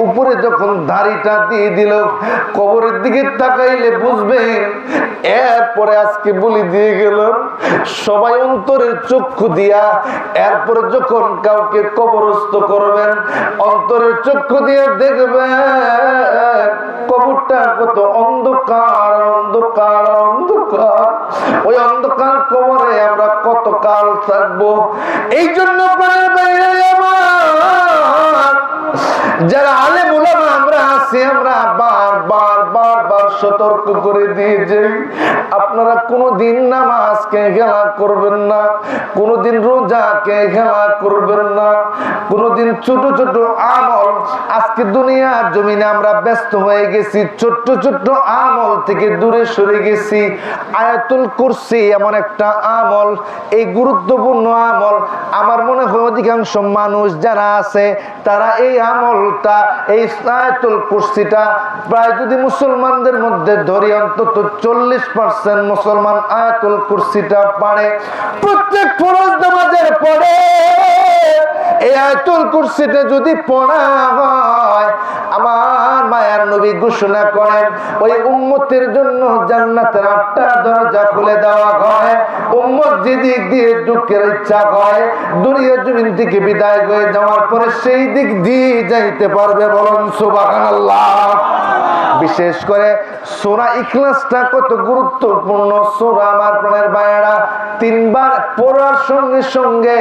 উপরে যখন দাড়িটা দিয়ে দিল, কবরের দিকে তাকাইলে বুঝবেন এরপরে আজকে বলি দিয়ে গেলাম সবাই অন্তরের চক্ষু দিয়া, এরপরে যখন কাউকে কবরস্থ করবেন অন্তরের চক্ষু দিয়ে দেখবেন কবরটা কত অন্ধকার অন্ধকার অন্ধকার। ওই অন্ধকার কবরে আমরা কত কাল থাকবো। এই জন্য প্রাণের বাইরে আমার যারা আলেম ওলামা আমরা আছি, আমরা বারবার বারবার সতর্ক করে দিয়ে যাই, আপনারা কোনদিন নামাজকে খেলা করবেন না, কোনদিন রোজাকে খেলা করবেন না, কোনদিন ছোট ছোট আমল। আজকে দুনিয়ার জমিনে আমরা ব্যস্ত হয়ে গেছি, ছোট্ট ছোট্ট আমল থেকে দূরে সরে গেছি। আয়াতুল কুরসি এমন একটা আমল, এই গুরুত্বপূর্ণ আমল। আমার মনে হয় অধিকাংশ মানুষ যারা আছে তারা এই আমলটা, এই আয়াতুল কুরসিটা প্রায় যদি মুসলমানদের মধ্যে ধরি অন্তত 40% মুসলমান আয়াতুল কুরসিটা পারে। প্রত্যেক ফরজ নামাজের পরে এই আয়াতুল কুরসিটা যদি পড়া হয়, আমার মায়ার নবী ঘোষণা করেন ওই উম্মতের জন্য জান্নাতের 8টা দরজা খুলে দেওয়া হয়। উম্মত যেদিক দিয়ে ঢুকের ইচ্ছা হয় দুনিয়া জমিন থেকে বিদায় হয়ে যাওয়ার পরে সেই দিক দিয়ে যাইতে পারবে। বলুন সুবহানাল্লাহ। বিশেষ করে সূরা ইখলাসটা কত গুরুত্বপূর্ণ সূরা আমার প্রাণের ভাইয়েরা। 3 বার পড়ার সঙ্গে সঙ্গে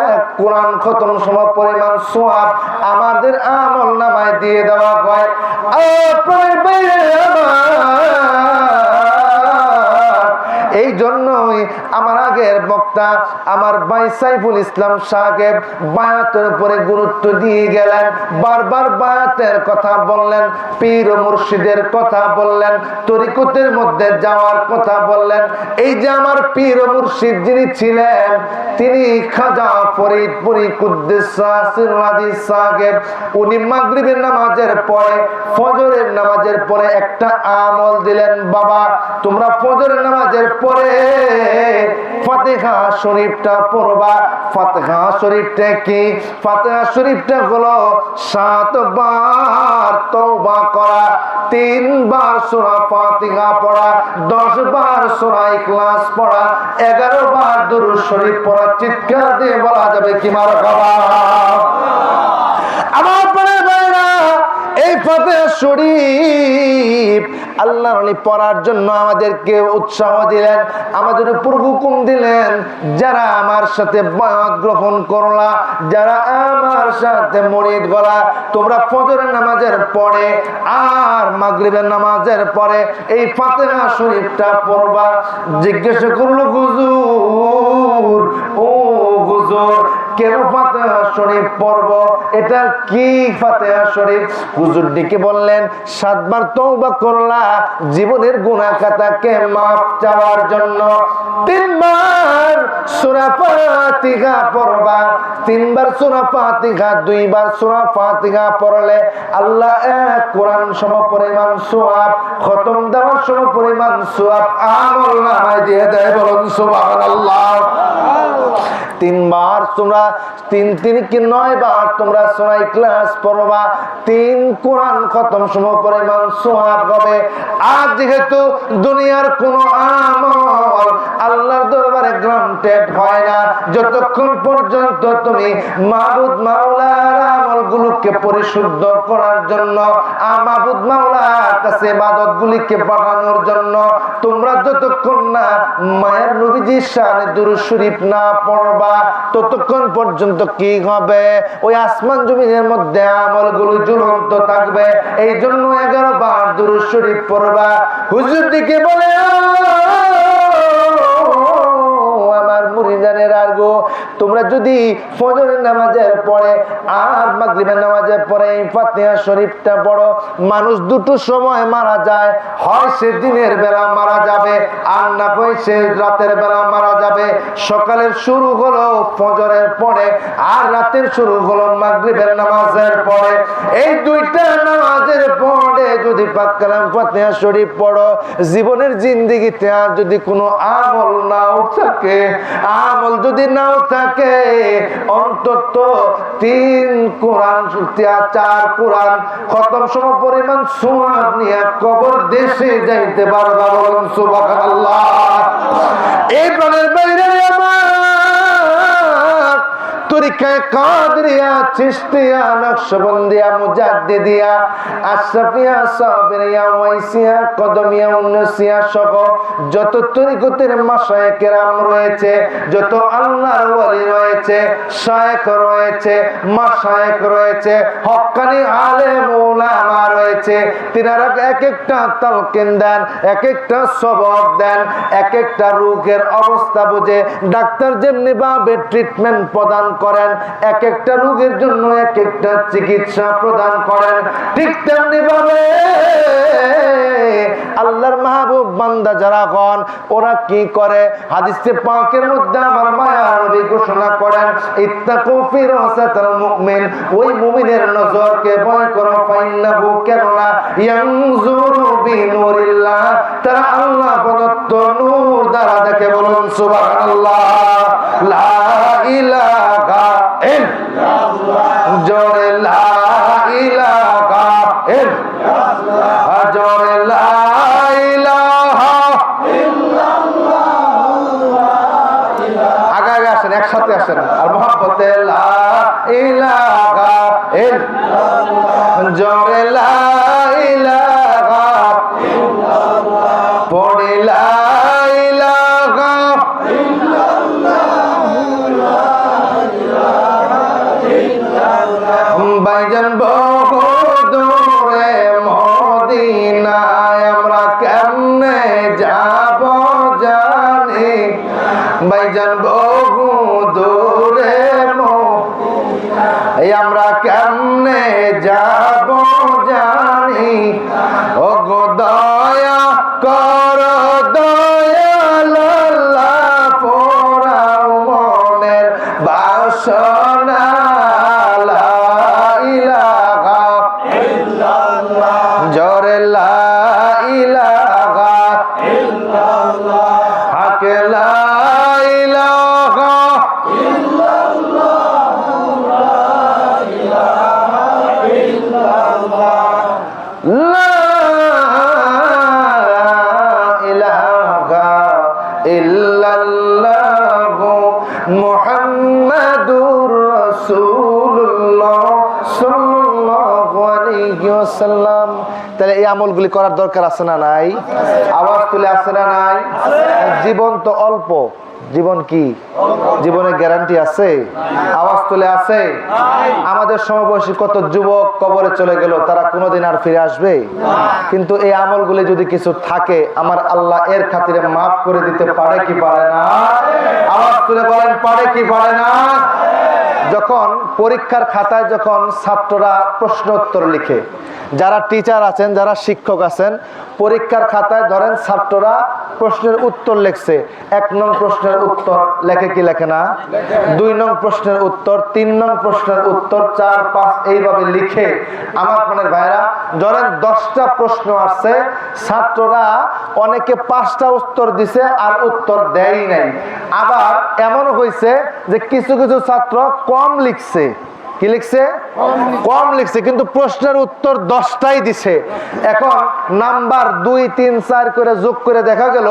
এক কোরআন খতম সম পরিমাণ সওয়াব আমাদের আমল নামায় দিয়ে দেওয়া হয়। আপনার ভাইয়েরা এই জন্যই আমার আগের বক্তা আমার ভাই সাইফুল ইসলাম সাহেব বায়াতের উপরে গুরুত্ব দিয়ে গেলেন, বারবার বায়াতের কথা বললেন, পীর ও মুর্শিদের কথা বললেন, তরিকতের মধ্যে যাওয়ার কথা বললেন। এই যে আমার পীর ও মুর্শিদ যিনি ছিলেন তিনি খাজা ফরিদপুরি কুদ্দুসা সিরুল আজিজ সাহেব, উনি মাগরিবের নামাজের পরে ফজরের নামাজের পরে একটা আমল দিলেন, বাবা তোমরা ফজরের নামাজের পরে ফাতিহা শরীফটা পড়বা। ফাতিহা শরীফটা কি? ফাতিহা শরীফটা হলো 7 বার তওবা করা, 3 বার সূরা ফাতিহা পড়া, 10 বার সূরা ইখলাস পড়া, 11 বার দুরূদ শরীফ পড়া। চিৎকার দিয়ে বলা যাবে কি মারহাবা। আমার পরে ভাইরা এই ফাতিহা শরীফ আল্লাহর ওলি পড়ার জন্য আমাদেরকে উৎসাহ দিলেন, আমাদের উপর হুকুম দিলেন, যারা আমার সাথে বায়াত গ্রহণ করলা, যারা আমার সাথে মুরিদ গলা, তোমরা ফজরের নামাজের পরে আর মাগরিবের নামাজের পরে এই ফাতিহা শরীফটা পড়বা। জিজ্ঞেস করলো হুজুর, ও হুজুর কেন ফাতিহা শরীফ পড়ব, এটা কি ফাতিহা শরীফ? হুজুর ডেকে বললেন 7 বার তওবা করলা জীবনের গুনাহ খাতাকে maaf চাওয়ার জন্য, 3 বার সূরা ফাতিহা পড়বা। 3 বার সূরা ফাতিহা, 2 বার সূরা ফাতিহা পড়লে আল্লাহ এক কোরআন সম পরিমাণ সওয়াব, খতম দেওয়ার সম পরিমাণ সওয়াব আমল নামায় দিয়ে দেয়। বলুন সুবহানাল্লাহ। 3 বার তোমরা 3 কি 9 বার তোমরা সূরা ইখলাস পড়বা, 3 কোরআন খতম সম পরিমাণ সওয়াব হবে। আর যেহেতু দুনিয়ার কোন আমল আল্লাহর দরবারে গ্রান্টেড হয় না যতক্ষণ পর্যন্ত তুমি মাবুদ মাওলার আমলগুলোকে পরিশুদ্ধ করার জন্য, মাবুদ মাওলার কাছে ইবাদতগুলিকে পাঠানোর জন্য তোমরা যতক্ষণ না মায়ের নবীজির শানে দুরূদ শরীফ না পড়বা ততক্ষণ পর্যন্ত কি হবে? ওই আসমান জমিনের মধ্যে আমলগুলো ঝুলন্ত থাকবে। এই জন্য 11 বার দুরূদ শরীফ পড়বা। হুজুর দিকে বলে আমার মুরিদানের আরগো, তোমরা যদি ফজরের নামাজের পরে আর মাগরিবের নামাজের পরে এই ফাতিহা শরীফটা পড়ো, মানুষ দুটো সময় মারা যায়, হয় সে দিনের বেলা মারা যাবে আর না হয় সে রাতের বেলা মারা যাবে। সকালের শুরু হলো ফজরের পরে আর রাতের শুরু হলো মাগরিবের নামাজের পরে। এই 2টা নামাজের পরে যদি পাক কালাম ফাতিহা শরীফ পড়ো, জীবনের জিন্দেগিতে আর যদি কোনো আমল নাও থাকে, আমল যদি নাও থাকে থাকে অন্তত 3 কোরআন 4 কোরআন খতম সম পরিমাণ সওয়াব নিয়ে কবর দেশে যাইতে পারবা। বলুন সুবহানাল্লাহ। এই প্রাণের বাইরে আমার তরিকায়ে কাদরিয়া, চিশতিয়া, নকশবন্দিয়া, মুজাদ্দিদিয়া, আশরাফিয়া, সাবিরিয়া, ওয়াইসিয়া, কদমিয়া, উন্নসিয়া সহ যত তরিকতের মাশায়েখ কেরাম রয়েছে, যত আল্লাহর ওয়ালি রয়েছে, শায়েখ রয়েছে, মাশায়েখ রয়েছে, হক্কানি আলেম উলামা রয়েছে, তিনারা এক একটা তালকিন দেন, এক একটা সবক দেন, এক একটা রোগের অবস্থা বুঝে ডাক্তার যেমনি ভাবে ট্রিটমেন্ট প্রদান করেন, এক একটা রোগের জন্য এক একটা চিকিৎসা প্রদান করেন, ঠিক তেমনি ভাবে আল্লাহর মাহবুব বান্দা যারা হন ওরা কি করে? হাদিসে পাকের মধ্যে আমার মায়ার নবী ঘোষণা করেন, ইত্তাকু ফিরাসাতাল মুমিন, ওই মুমিনের নজরকে ভয় করো, ফাইন্নাহু কেননা ইয়ানজুরু বিনুরিল্লাহ, তারা আল্লাহ প্রদত্ত নূর দ্বারা দেখে। বলুন সুবহানাল্লাহ। লা ইলাহা ইল্লাল্লাহ, জোরে লা ইলাহা ইল্লাল্লাহ, জোরে লা ইলাহা ইল্লাল্লাহ। আগে আগে আসেন, একসাথে আসেন আর মহব্বতে লা ইলাহা ইল্লাল্লাহ, জোরে লা ইলাহা ইল্লাল্লাহ, পড়ে লা ইলাহা ভাইজান বহু দূরে মদিনায় আমরা কেমনে যাব জানি, ভাইজান বহু দূরে আমরা কেমনে যাব জানি, ও গো দয়া কর দয়াল আল্লাহ, পোড়াও মনের বাসনা, জোরে লা ইলাহা ইল্লাল্লাহ, হাকে লা ইলাহা ইল্লাল্লাহ, লা ইলাহা ইল্লাল্লাহ, লা ইলাহা ইল্লাল্লাহ, মুহাম্মাদুর রাসূলুল্লাহ সাল্লাল্লাহু আলাইহি ওয়াসাল্লাম। তাহলে এই আমলগুলি করার দরকার আছে না নাই? আওয়াজ তুলে আছে না নাই? জীবন তো অল্প, জীবন কি জীবনের গ্যারান্টি আছে? আওয়াজ তুলে আছে? আমাদের সমবয়সী কত যুবক কবরে চলে গেল, তারা কোনোদিন আর ফিরে আসবে? কিন্তু এই আমলগুলি যদি কিছু থাকে আমার আল্লাহ এর খাতিরে মাফ করে দিতে পারে কি পারে না? আওয়াজ তুলে বলেন, পারে কি পারে না? যখন পরীক্ষার খাতায় যখন ছাত্ররা প্রশ্ন উত্তর লিখে, যারা টিচার আছেন, যারা শিক্ষক আছেন, পরীক্ষার খাতায় ধরেন ছাত্ররা প্রশ্নের উত্তর লিখছে, 1 নং প্রশ্নের উত্তর লেখে কি লেখে না? 2 নং প্রশ্নের উত্তর, 3 নং প্রশ্নের উত্তর, 4, 5 এইভাবে লিখে। আমার মনের ভাইরা, ধরেন 10টা প্রশ্ন আসছে, ছাত্ররা অনেকে 5টা উত্তর দিছে আর উত্তর দেয়ই নাই। আবার এমন হয়েছে যে কিছু কিছু ছাত্র কম লিখছে। কি লিখছে? কম লিখছে, কিন্তু প্রশ্নের উত্তর 10টাই দিছে। এখন নাম্বার 2, 3, 4 করে যোগ করে দেখা গেল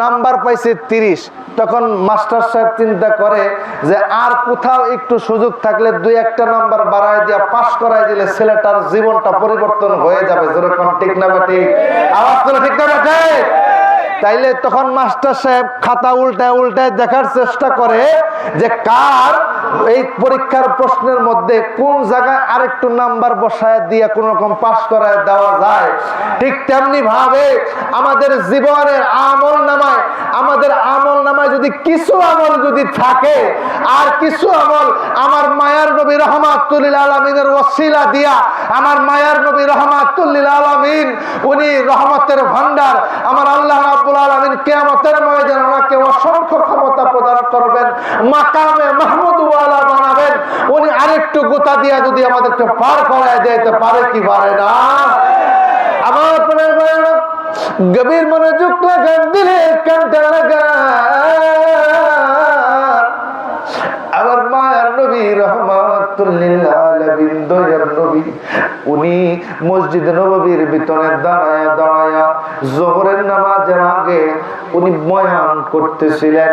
নাম্বার পাইছে 30। তখন মাস্টার সাহেব চিন্তা করে যে আর কোথাও একটু সুযোগ থাকলে 2-1টা নাম্বার বাড়ায় দিয়া পাস করাই দিলে ছেলেটার জীবনটা পরিবর্তন হয়ে যাবে। যেরকম ঠিক না ঠিক? আওয়াজ তোলা ঠিক না ঠিক? তাইলে তখন মাস্টার সাহেব খাতা উল্টায় উল্টায় দেখার চেষ্টা করে যে কার এই পরীক্ষার প্রশ্নের মধ্যে কোন জায়গায় আরেকটু নাম্বার বসায় দিয়ে কোন রকম পাস করায় দেওয়া যায়। ঠিক তেমনি ভাবে আমাদের জীবনের আমল নামায়, আমাদের আমল নামায় যদি কিছু আমল যদি থাকে আর কিছু আমল আমার মায়ার নবী রহমাতুল লিল আলামিনের ওসিলা দিয়া, আমার মায়ার নবী রহমাতুল লিল আলামিন উনি রহমতের ভান্ডার, আমার আল্লাহ রাব্বুল আলামিন কিয়ামতের ময়দানে ওনাকে অসংখ্য ক্ষমতা প্রদান করবেন, মাকামে মাহমুদ ওয়ালা বানাবেন। উনি আরেকটু গোতা দিয়া যদি আমাদেরকে পার করায় দিতে পারে কি পারে না? আমার আপনার গভীর মনোযোগ লাগান, দিলে কানটা লাগান। রাহমাতুল লিল আলামিন দয়ার নবী উনি মসজিদ নববীর ভিতরে দাঁড়ায়া দাঁড়ায়া যোহরের নামাজের আগে উনি বয়ান করতেছিলেন,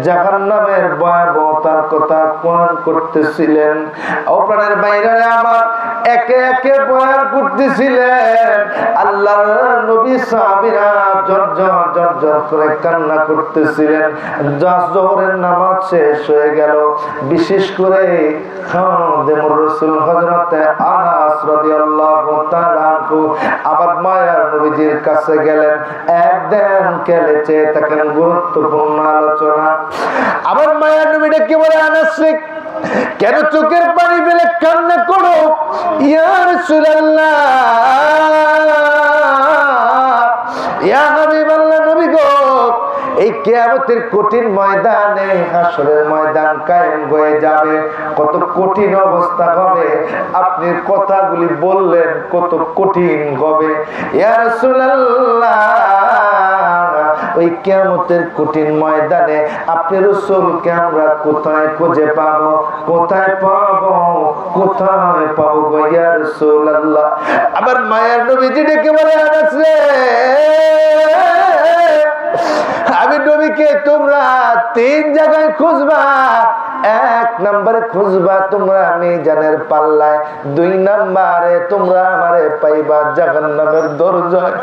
জাহান্নামের ভয়াবহতার কথা বয়ান করতেছিলেন। আপনাদের বাইরে আমার একে একে বয়ান করতেছিলেন। আল্লাহর নবী সাহাবীরা জর্জর জর্জর করে কান্না করতেছিলেন। যোহরের নামাজ শেষ হয়ে গেল। বিশেষ করে খাদেমুর রাসূল হযরত আনাস রাদিয়াল্লাহু তাআলা আনহু আবার মায়ার নবীজির কাছে গেলেন। একদম কেলেচে তাকে গুরুত্বপূর্ণ আলোচনা। আবার মায়ার নবী ডেকে বলে, আনাস কেন চোখের পানি ফেলে কান্না করো? ইয়া রাসূলুল্লাহ, ইয়া হাবিবাল্লাহ, নবী গো, এই কিয়ামতের কঠিন ময়দানে, হাসরের ময়দান কায়েম হয়ে যাবে, কত কঠিন অবস্থা হবে। আপনি কথাগুলি বললেন কত কঠিন হবে। ইয়া রাসূলুল্লাহ, ওই কিয়ামতের কঠিন ময়দানে আপনি রাসূলকে আমরা কোথায় খুঁজে পাবো? কোথায় পাবো? কোথায় পাবো গো ইয়া রাসূলুল্লাহ? আবার মায়ের নবীজি ডেকে বলে, আনাস রে, আমি নবীকে তোমরা তিন জায়গায় খুঁজবা। এক নম্বরে খুঁজবা তোমরা মিজানের পাল্লায়, দুই নম্বরে তোমরা আমারে পাইবা জাহান্নামের দরজায়,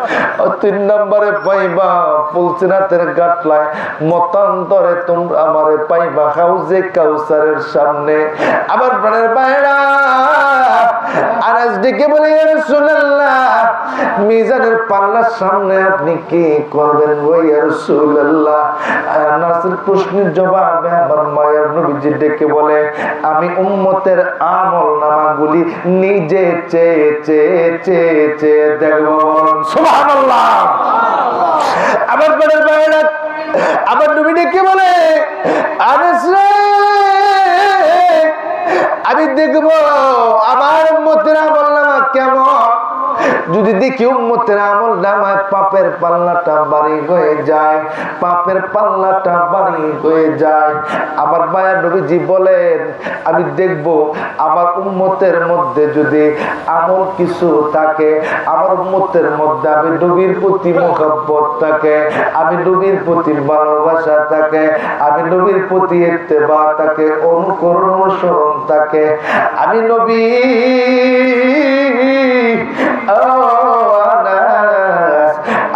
ও তিন নম্বরে পাইবা ফুলসিরাতের গাটলায়, মতান্তরে তোমরা আমারে পাইবা হাউজে কাউসারের সামনে। আবার প্রাণের বাইরা আনাস ডেকে বলে, ইয়া রাসূলুল্লাহ, মিজানের পাল্লার সামনে আপনি কি করবেন গো ইয়া রাসূলুল্লাহ? আনাসের প্রশ্নের জবাবে আমার মায়ের নবীজি ডেকে বলে, আমি উম্মতের আমলনামাগুলি নিজে চেয়ে চেয়ে চেয়ে চেয়ে দেখব। সুবহানাল্লাহ। আবার বলে বাইরা আবার নবী ডেকে বলে, আনাস রে, আমি দেখব আমার উম্মতের আমলনামা কেমন। যদি দেখি উম্মতের আমলনামায় পাপের পাল্লাটা ভারী হয়ে যায়, পাপের পাল্লাটা ভারী হয়ে যায়, আমার মায়া নবীজি বলেন, আমি দেখব আমার উম্মতের মধ্যে যদি আমল কিছু থাকে, আমার উম্মতের মধ্যে আমি নবীর প্রতি মুহাব্বত থাকে, আমি নবীর প্রতি ভালোবাসা থাকে, আমি নবীর প্রতি ইত্তেবা থাকে, অনুকরণ অনুসরণ থাকে, আমি নবী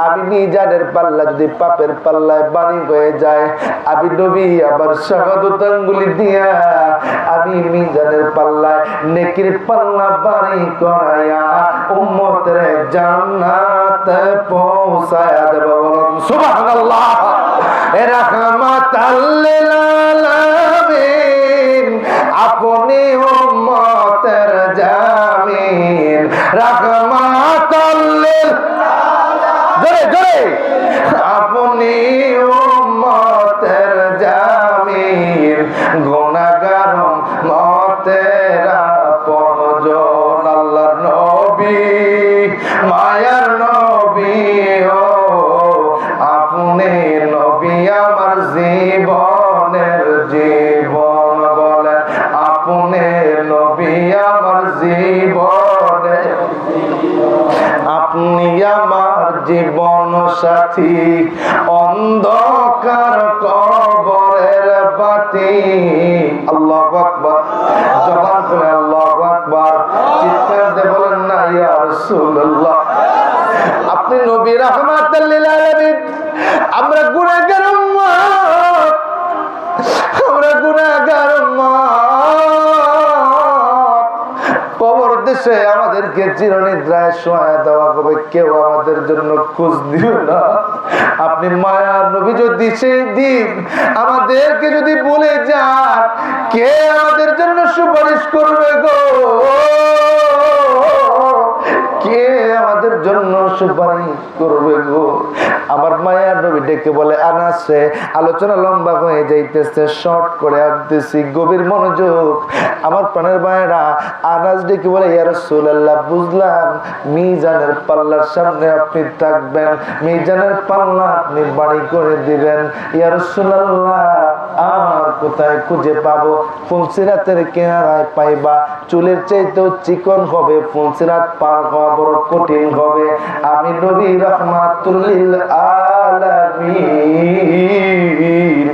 আমি মিজানের পাল্লা যদি পাপের পাল্লায় বাড়ি হয়ে যায়, আমি নবী আবার শাহাদাত আঙ্গুলি দিয়া আমি মিজানের পাল্লায় নেকির পাল্লা বাড়ি করায়া উম্মতের জান্নাতে পৌঁছায়া দেব। সুবহানাল্লাহ। রাহমাতাল লিল আলামিন, আপনি উম্মতের জামিন। রাহমাতাল লিল, জোরে জোরে, আপনি উম্মতের জামিন, গুনাহগার উম্মতের আপনজন। আল্লাহর নবী, মায়ার নবী, ও আপনি নবী আমার জীবনের জীবন। বলেন, আপনি নবী আমার জীবনের, আপনি আমার জীবন সাথী, অন্ধকার কবরের বাতি। আল্লাহু আকবার। জবান করে আল্লাহু আকবার চিৎকার দিয়ে বলেন না ইয়া রাসূলুল্লাহ। আপনি নবী রাহমাতাল লিল আলামিন। আমরা গুনাহগার উম্মত, আমরা গুনাহগার উম্মত। কবর দেশে আমাদেরকে চিরনিদ্রায় শোয়া দেওয়া হবে, কেউ আমাদের জন্য খোঁজ দিবে না। আপনি মায়ার নবী যদি সেই দিন আমাদেরকে যদি বলে যান, কে আমাদের জন্য সুপারিশ করবে গো? কে আমাদের জন্য সুপারিশ করবে গো। আমার মায়ার নবী ডেকে বলে, আনাস রে, আলোচনা লম্বা হয়ে যাইতেছে, শর্ট করে আসতেছি, গভীর মনোযোগ। আমার প্রাণের মায়েরা, আনাস ডেকে বলে, ইয়া রাসূলুল্লাহ, বুঝলাম মিজানের পাল্লার সামনে আপনি থাকবেন, মিজানের পাল্লা আপনি বাড়ি করে দিবেন। ইয়া রাসূলুল্লাহ, আর কোথায় খুঁজে পাবো? ফুলসিরাতের কিনারায় পাইবা। চুলের চাইতেও চিকন হবে, ফুলসিরাত পার হওয়া বড় কঠিন হবে। আমি নবী রাহমাতুল লিল আলামিন,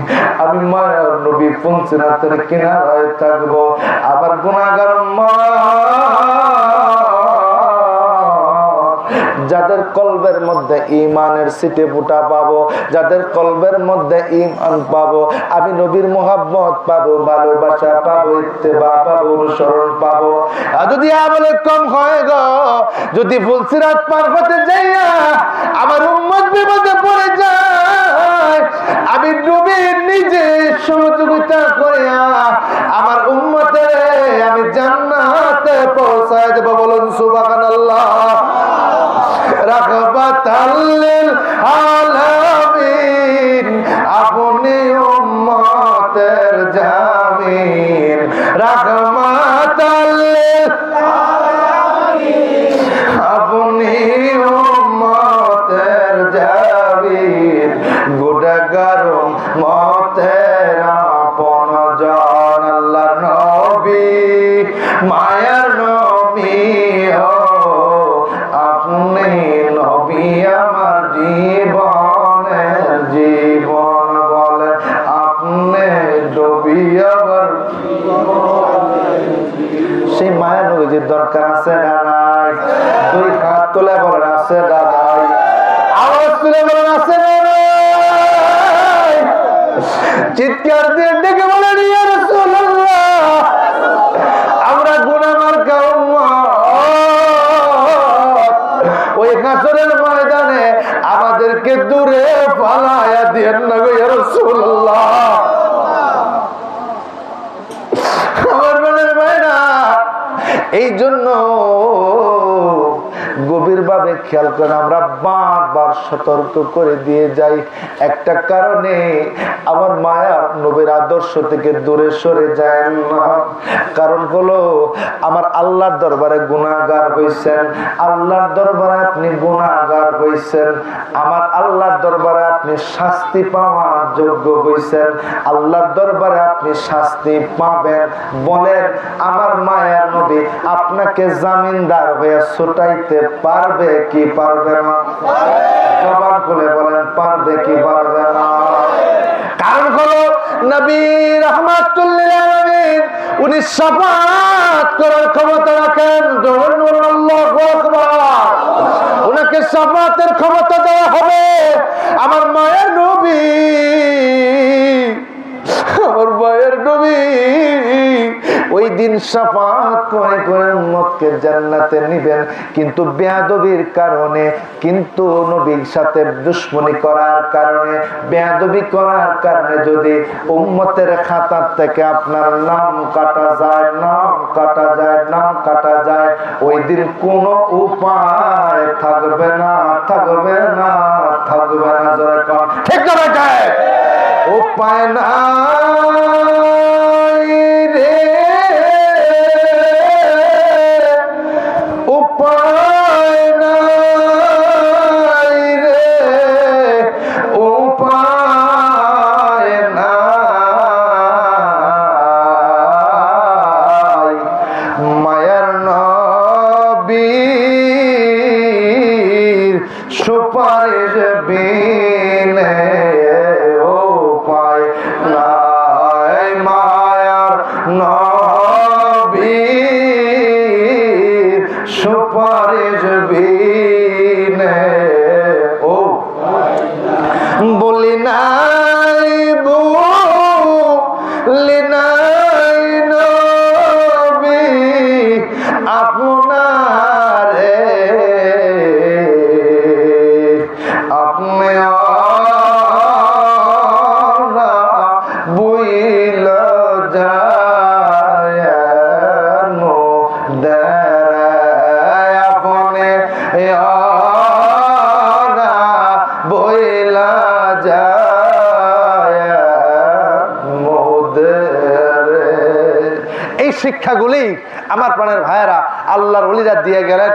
আমি মায়ার নবী ফুলসিরাতের কিনারায় থাকবো। আবার গুনাহগার মা যাদের কলবের মধ্যে ঈমানের ছিটে ফোঁটা পাবো, যাদের কলবের মধ্যে ঈমান পাবো, আমি নবীর মুহাব্বত পাবো, ভালোবাসা পাবো, ইত্তেবা পাবো, অনুসরণ পাবো। আর যদি আমলে কম হয় গো, যদি ফুলসিরাত পার হতে যাইয়া আমার উম্মত বিপদে পড়ে যায়, আমি নবী নিজে সহযোগিতা করিয়া আমার উম্মতের আমি জান্নাতে পৌঁছায় দেব। বলুন সুবহানাল্লাহ। রাহমাতাল লিল আলামিন, আপনি উম্মতের জামিন। রাহমাতাল লিল আলামিন, আপনি উম্মতের জামিন। গুনাহগার উম্মতের আপনজন, আল্লাহর নবী, মায়ার নবী, আপনি নবী আমার জীবনের জীবন। বলে আপনি নবী আমার। সেই মায়ের নবীর দরকার আছে না নাই? দুই হাত তুলে বলেন আছে না নাই? আওয়াজ তুলে বলেন আছে না নাই? চিৎকার দিয়ে ডেকে বলেন, ইয়া রাসূলুল্লাহ, আমরা গুনাহগার উম্মত, ওই হাসরের ময়দানে আমাদেরকে দূরে পালায়া দিয়েন না গো ইয়া রাসূলুল্লাহ। আমার মনের মায়েরা, এই জন্য গভীরভাবে খেয়াল করে আমরা বারবার সতর্ক করে দিয়ে যাই। একটা কারণে আমার মায়ার নবীর আদর্শ থেকে দূরে সরে যায় না। কারণ হলো, আমার আল্লাহর দরবারে গুনাহগার হইছেন, আল্লাহর দরবারে আপনি গুনাহগার হইছেন, আমার আল্লাহর দরবারে আপনি শাস্তি পাওয়ার যোগ্য হইছেন, আল্লাহর দরবারে আপনি শাস্তি পাবেন। বলেন, আমার মায়ার নবী আপনাকে জামিনদার হয়ে ছুটাইতে পারবে কি পারবে না? জবান খুলে বলেন, পারবে কি পারবে না? কারণ হলো, নবী রাহমাতুল লিল আলামিন, উনি শাফাআত করার ক্ষমতা রাখেন। আল্লাহু আকবার। উনাকে শাফাআতের ক্ষমতা দেওয়া হবে। আমার মায়ের নবী, আমার মায়ের নবী ওই দিন শাফাআত করে করে উম্মতকে জান্নাতে নিবেন। কিন্তু বেয়াদবির কারণে, কিন্তু নবীর সাথে দুশমনি করার কারণে, বেয়াদবি করার কারণে যদি উম্মতের খাতা থেকে আপনার নাম কাটা যায়, নাম কাটা যায়, নাম কাটা যায়, ওই দিন কোনো উপায় থাকবে না, থাকবে না, থাকবে না। জোরে কর ঠিক না ভাই? উপায় নাই রে, উপায় নাই রে, উপায় নাই। মায়ার নবীর সুপারিশ বিনে উপায় নাই। মায়ার নবীর সুপারিশ বিনে ও বলি নাই, বলি নাই নবী আপনারে, আপনি বুইল যায় আপনে শিক্ষাগুলি আমার প্রাণের ভাইয়েরা আল্লাহর ওলিরা দিয়ে গেলেন।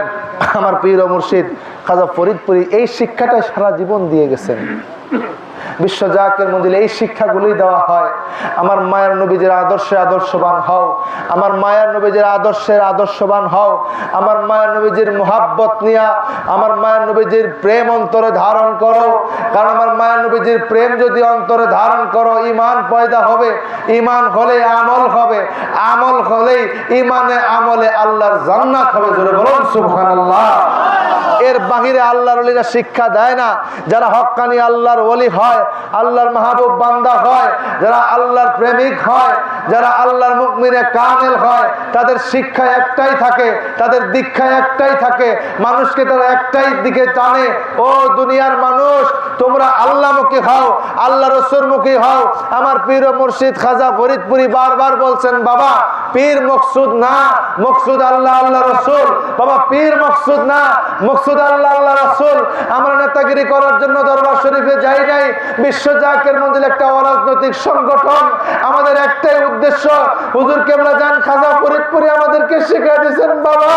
আমার পীর ও মুর্শিদ খাজা ফরিদপুরি এই শিক্ষাটাই সারা জীবন দিয়ে গেছেন। বিশ্ব জাকের মঞ্জিলে এই শিক্ষাগুলি দেওয়া হয়। আমার মায়ের নবীজির আদর্শে আদর্শবান হও, আমার মায়ের নবীজির আদর্শের আদর্শবান হও, আমার মায়ের নবীজির মুহাব্বত নিয়া আমার মায়ের নবীজির প্রেম অন্তরে ধারণ করো। কারণ আমার মায়ের নবীজির প্রেম যদি অন্তরে ধারণ করো, ঈমান পয়দা হবে, ঈমান হলে আমল হবে, আমল হলেই ঈমানে আমলে আল্লাহর জান্নাত হবে। জোরে বলুন সুবহানাল্লাহ। এর বাহিরে আল্লাহর ওলিরা শিক্ষা দেয় না। যারা হক্কানি আল্লাহর ওলি হয়, আল্লাহর মাহবুব বান্দা হয়, যারা আল্লাহর প্রেমিক হয়, যারা আল্লাহর মুমিনে কামেল হয়, তাদের শিক্ষা একটাই থাকে, তাদের দীক্ষা একটাই থাকে, মানুষকে তারা একটাই দিকে টানে। ও দুনিয়ার মানুষ, তোমরা আল্লাহমুখী হও, আল্লাহ রসুলমুখী হও। আমার পীর ও মুর্শিদ খাজা ফরিদপুরি বারবার বলছেন, বাবা পীর মকসুদ না, মকসুদ আল্লাহ আল্লাহ রসুল। বাবা পীর মকসুদ না, মকসুদ আল্লাহ আল্লাহ রসুল। আমরা নেতাগিরি করার জন্য দরবার শরীফে যাই নাই। বিশ্ব জাকের মঞ্জিল একটা অরাজনৈতিক সংগঠন। আমাদের একটাই উদ্দেশ্য, হুজুর কেবলা জান খাজা ফরিদপুরি আমাদেরকে শিখিয়ে দিয়েছেন, বাবা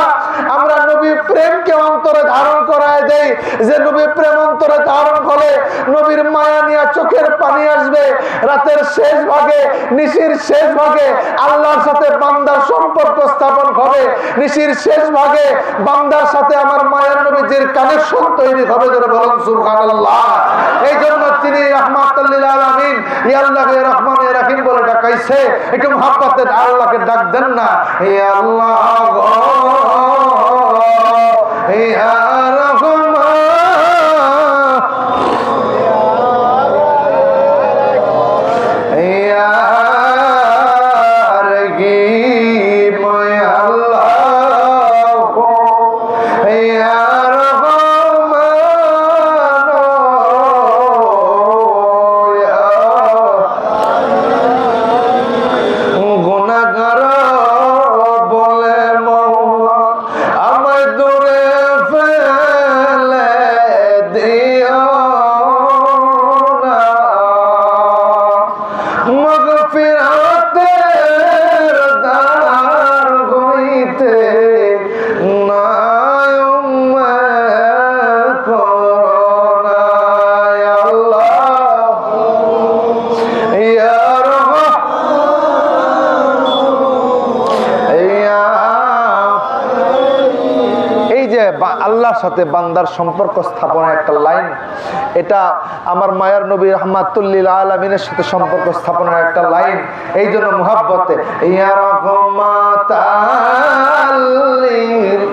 আমরা নবী প্রেমকে অন্তরে ধারণ করায় দেই। যে নবী প্রেম অন্তরে ধারণ করে, নবীর মায়া নিয়ে চোখের পানি আসবে। রাতের শেষ ভাগে, নিশির শেষ ভাগে আল্লাহর সাথে বান্দার সম্পর্ক স্থাপন হবে। নিশির শেষ ভাগে বান্দার সাথে আমার মায়ের নবীজির কানেকশন তৈরি হবে। যারা বলেন সুবহানাল্লাহ। এই জন্য তিনি রাহমাতুল লিল আলামিন, ইয়া আল্লাহ ইয়া রহমান ইয়া রহিম বলে ডাকাইছে। একটু মুহাব্বতের আল্লাহকে ডাক দেন না, ইয়া আল্লাহ গো, ইয়া রহমান, ইয়া রহিম, ইয়া আল্লাহ গো, ইয়া আল্লাহর সাথে বান্দার সম্পর্ক স্থাপনের একটা লাইন। এটা আমার মায়ার নবী রাহমাতুল লিল আলামিনের সাথে সম্পর্ক স্থাপনের একটা লাইন। এই জন্য মুহাব্বতে ইয়া রাহমাতাল লিল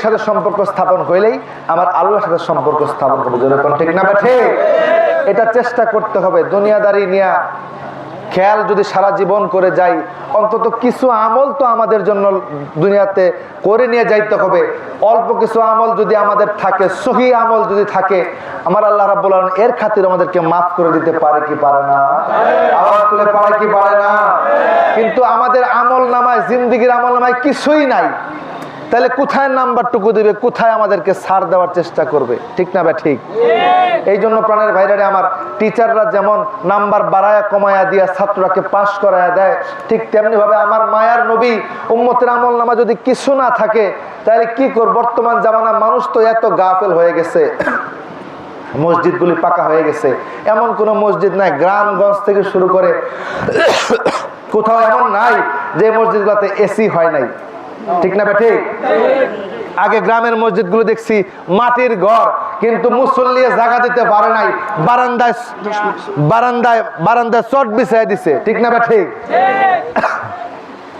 সাথে সম্পর্ক স্থাপন হইলেই আমার আল্লাহর সাথে সম্পর্ক স্থাপন হবে। যেরকম ঠিক না ঠিক? এটা চেষ্টা করতে হবে। দুনিয়াদারি নিয়ে খেয়াল যদি সারা জীবন করে যাই, অন্তত কিছু আমল তো আমাদের জন্য দুনিয়াতে করে নিয়ে যাইতে হবে। অল্প কিছু আমল যদি আমাদের থাকে, সহি আমল যদি থাকে, আমার আল্লাহ রাব্বুল আলামিন এর খাতির আমাদেরকে মাফ করে দিতে পারে কি পারে না? আওয়াজ তুলে পারে কি পারে না? কিন্তু আমাদের আমল নামায়, জিন্দেগির আমল নামায় কিছুই নাই। তাহলে কোথায় নাম্বারটুকু দিবে, কোথায় আমাদেরকে ছাড় দেওয়ার চেষ্টা করবে? ঠিক না বা ঠিক? এই জন্য প্রাণের ভাইরারে আমার, টিচাররা যেমন নাম্বার বাড়ায়া কমায়া দিয়া ছাত্রকে পাশ করায়া দেয়, ঠিক তেমনি ভাবে আমার মায়ার নবী উম্মতের আমল নামা যদি কিছু না থাকে, তাহলে কি কর? বর্তমান জামানা মানুষ তো এত গাফেল হয়ে গেছে, মসজিদগুলি পাকা হয়ে গেছে, এমন কোন মসজিদ নাই গ্রামগঞ্জ থেকে শুরু করে কোথাও এমন নাই যে মসজিদগুলোতে এসি হয় নাই। ঠিক না ঠিক? আগে গ্রামের মসজিদগুলো দেখছি মাটির ঘর, কিন্তু মুসল্লি জায়গা দিতে পারে নাই, বারান্দায় বারান্দায় বারান্দায় চট বিছাই দিছে। ঠিক না ঠিক?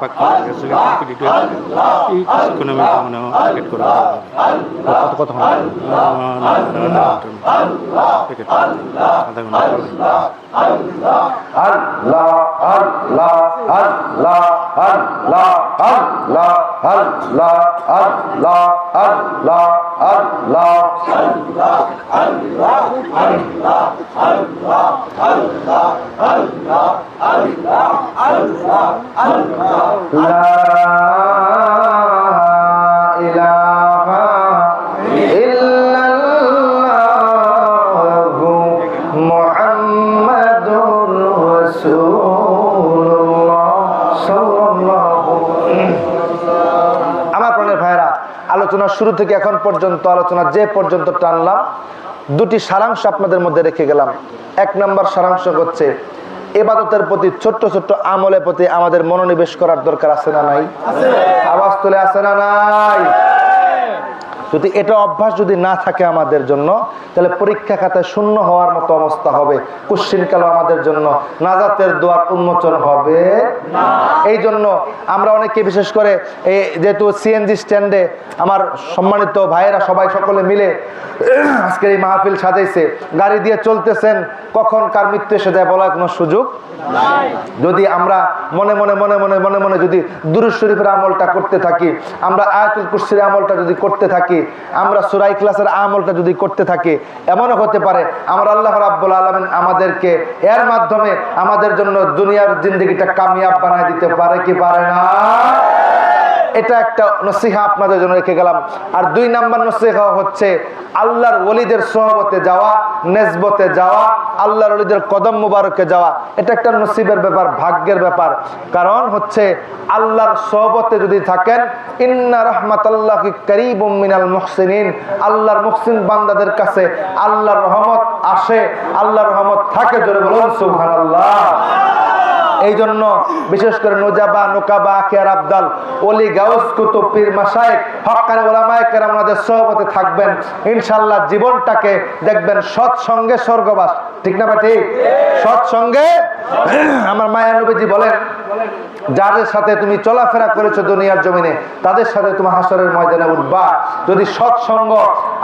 পাক গেছে কমপ্লিট হয়ে এই কিছুক্ষণ আমি মানে টিকিট করে কতক্ষণ টিকিট আধা ঘন্টা আল্লাহ আল্লাহ আল্লাহ আল্লাহ আল্লাহ আল্লাহ আল্লাহ আল্লাহ আল্লাহ লা ইলাহা ইল্লাল্লাহু মুহাম্মাদুর রাসূলুল্লাহ সাল্লাল্লাহু। আমার প্রাণের ভাইরা, আলোচনার শুরু থেকে এখন পর্যন্ত আলোচনা যে পর্যন্ত টানলাম, দুটি সারাংশ আপনাদের মধ্যে রেখে গেলাম। এক নম্বর সারাংশ হচ্ছে ইবাদতের প্রতি ছোট্ট ছোট্ট আমলের প্রতি আমাদের মনোনিবেশ করার দরকার আছে না নাই? আওয়াজ তুলে আছে না নাই? যদি এটা অভ্যাস যদি না থাকে আমাদের জন্য, তাহলে পরীক্ষা খাতায় শূন্য হওয়ার মতো অবস্থা হবে। কুশ্চিনকালও আমাদের জন্য নাজাতের দুয়ার উন্মোচন হবে না। এই জন্য আমরা অনেকে, বিশেষ করে এই যেহেতু সিএনজি স্ট্যান্ডে আমার সম্মানিত ভাইয়েরা সবাই সকলে মিলে আজকের এই মাহফিল সাজাইছে, গাড়ি দিয়ে চলতেছেন, কখন কার মৃত্যু এসে যায় বলার কোনো সুযোগ নাই। যদি আমরা মনে মনে মনে মনে মনে মনে যদি দুরূদ শরীফের আমলটা করতে থাকি, আমরা আয়াতুল কুরসির আমলটা যদি করতে থাকি, আমরা সূরা ইখলাসের আমলটা যদি করতে থাকি, এমনও হতে পারে আমরা আল্লাহ রাব্বুল আলামিন আমাদেরকে এর মাধ্যমে আমাদের জন্য দুনিয়ার জিন্দেগিটা কামিয়াব বানায় দিতে পারে কি পারে না? এটা একটা নসিহা আপনাদের জন্য রেখে গেলাম। আর দুই নাম্বার নসিহা হচ্ছে আল্লাহর ওলিদের সোহবতে যাওয়া, নেসবতে যাওয়া, আল্লাহর ওলিদের কদম মুবারকে যাওয়া। এটা একটা নসিবের ব্যাপার, ভাগ্যের ব্যাপার। কারণ হচ্ছে আল্লাহর সোহবতে যদি থাকেন, ইন্না রাহমাতাল্লাহি কারীবুম মিনাল মুহসিনিন, আল্লাহর মুহসিন বান্দাদের কাছে আল্লাহর রহমত আসে, আল্লাহর রহমত থাকে। জোরে বলুন সুবহানাল্লাহ। এই জন্য বিশেষ করে নোজাবা, নোকাবা, আখিয়ার আবদাল, ওলি, গাউস, কুতুব, পীর, মাশায়েখ, হক্কানি উলামায়ে কেরাম আমাদের সোহবতে থাকবেন, ইনশাআল্লাহ জীবনটাকে দেখবেন সৎসঙ্গে স্বর্গবাস। ঠিক না ঠিক? সৎসঙ্গে। আমার মায়া নবীজি বলেন, যাদের সাথে তুমি চলাফেরা করেছো দুনিয়ার জমিনে, তাদের সাথে তুমি হাসরের ময়দানে উঠবা। যদি সৎসঙ্গ,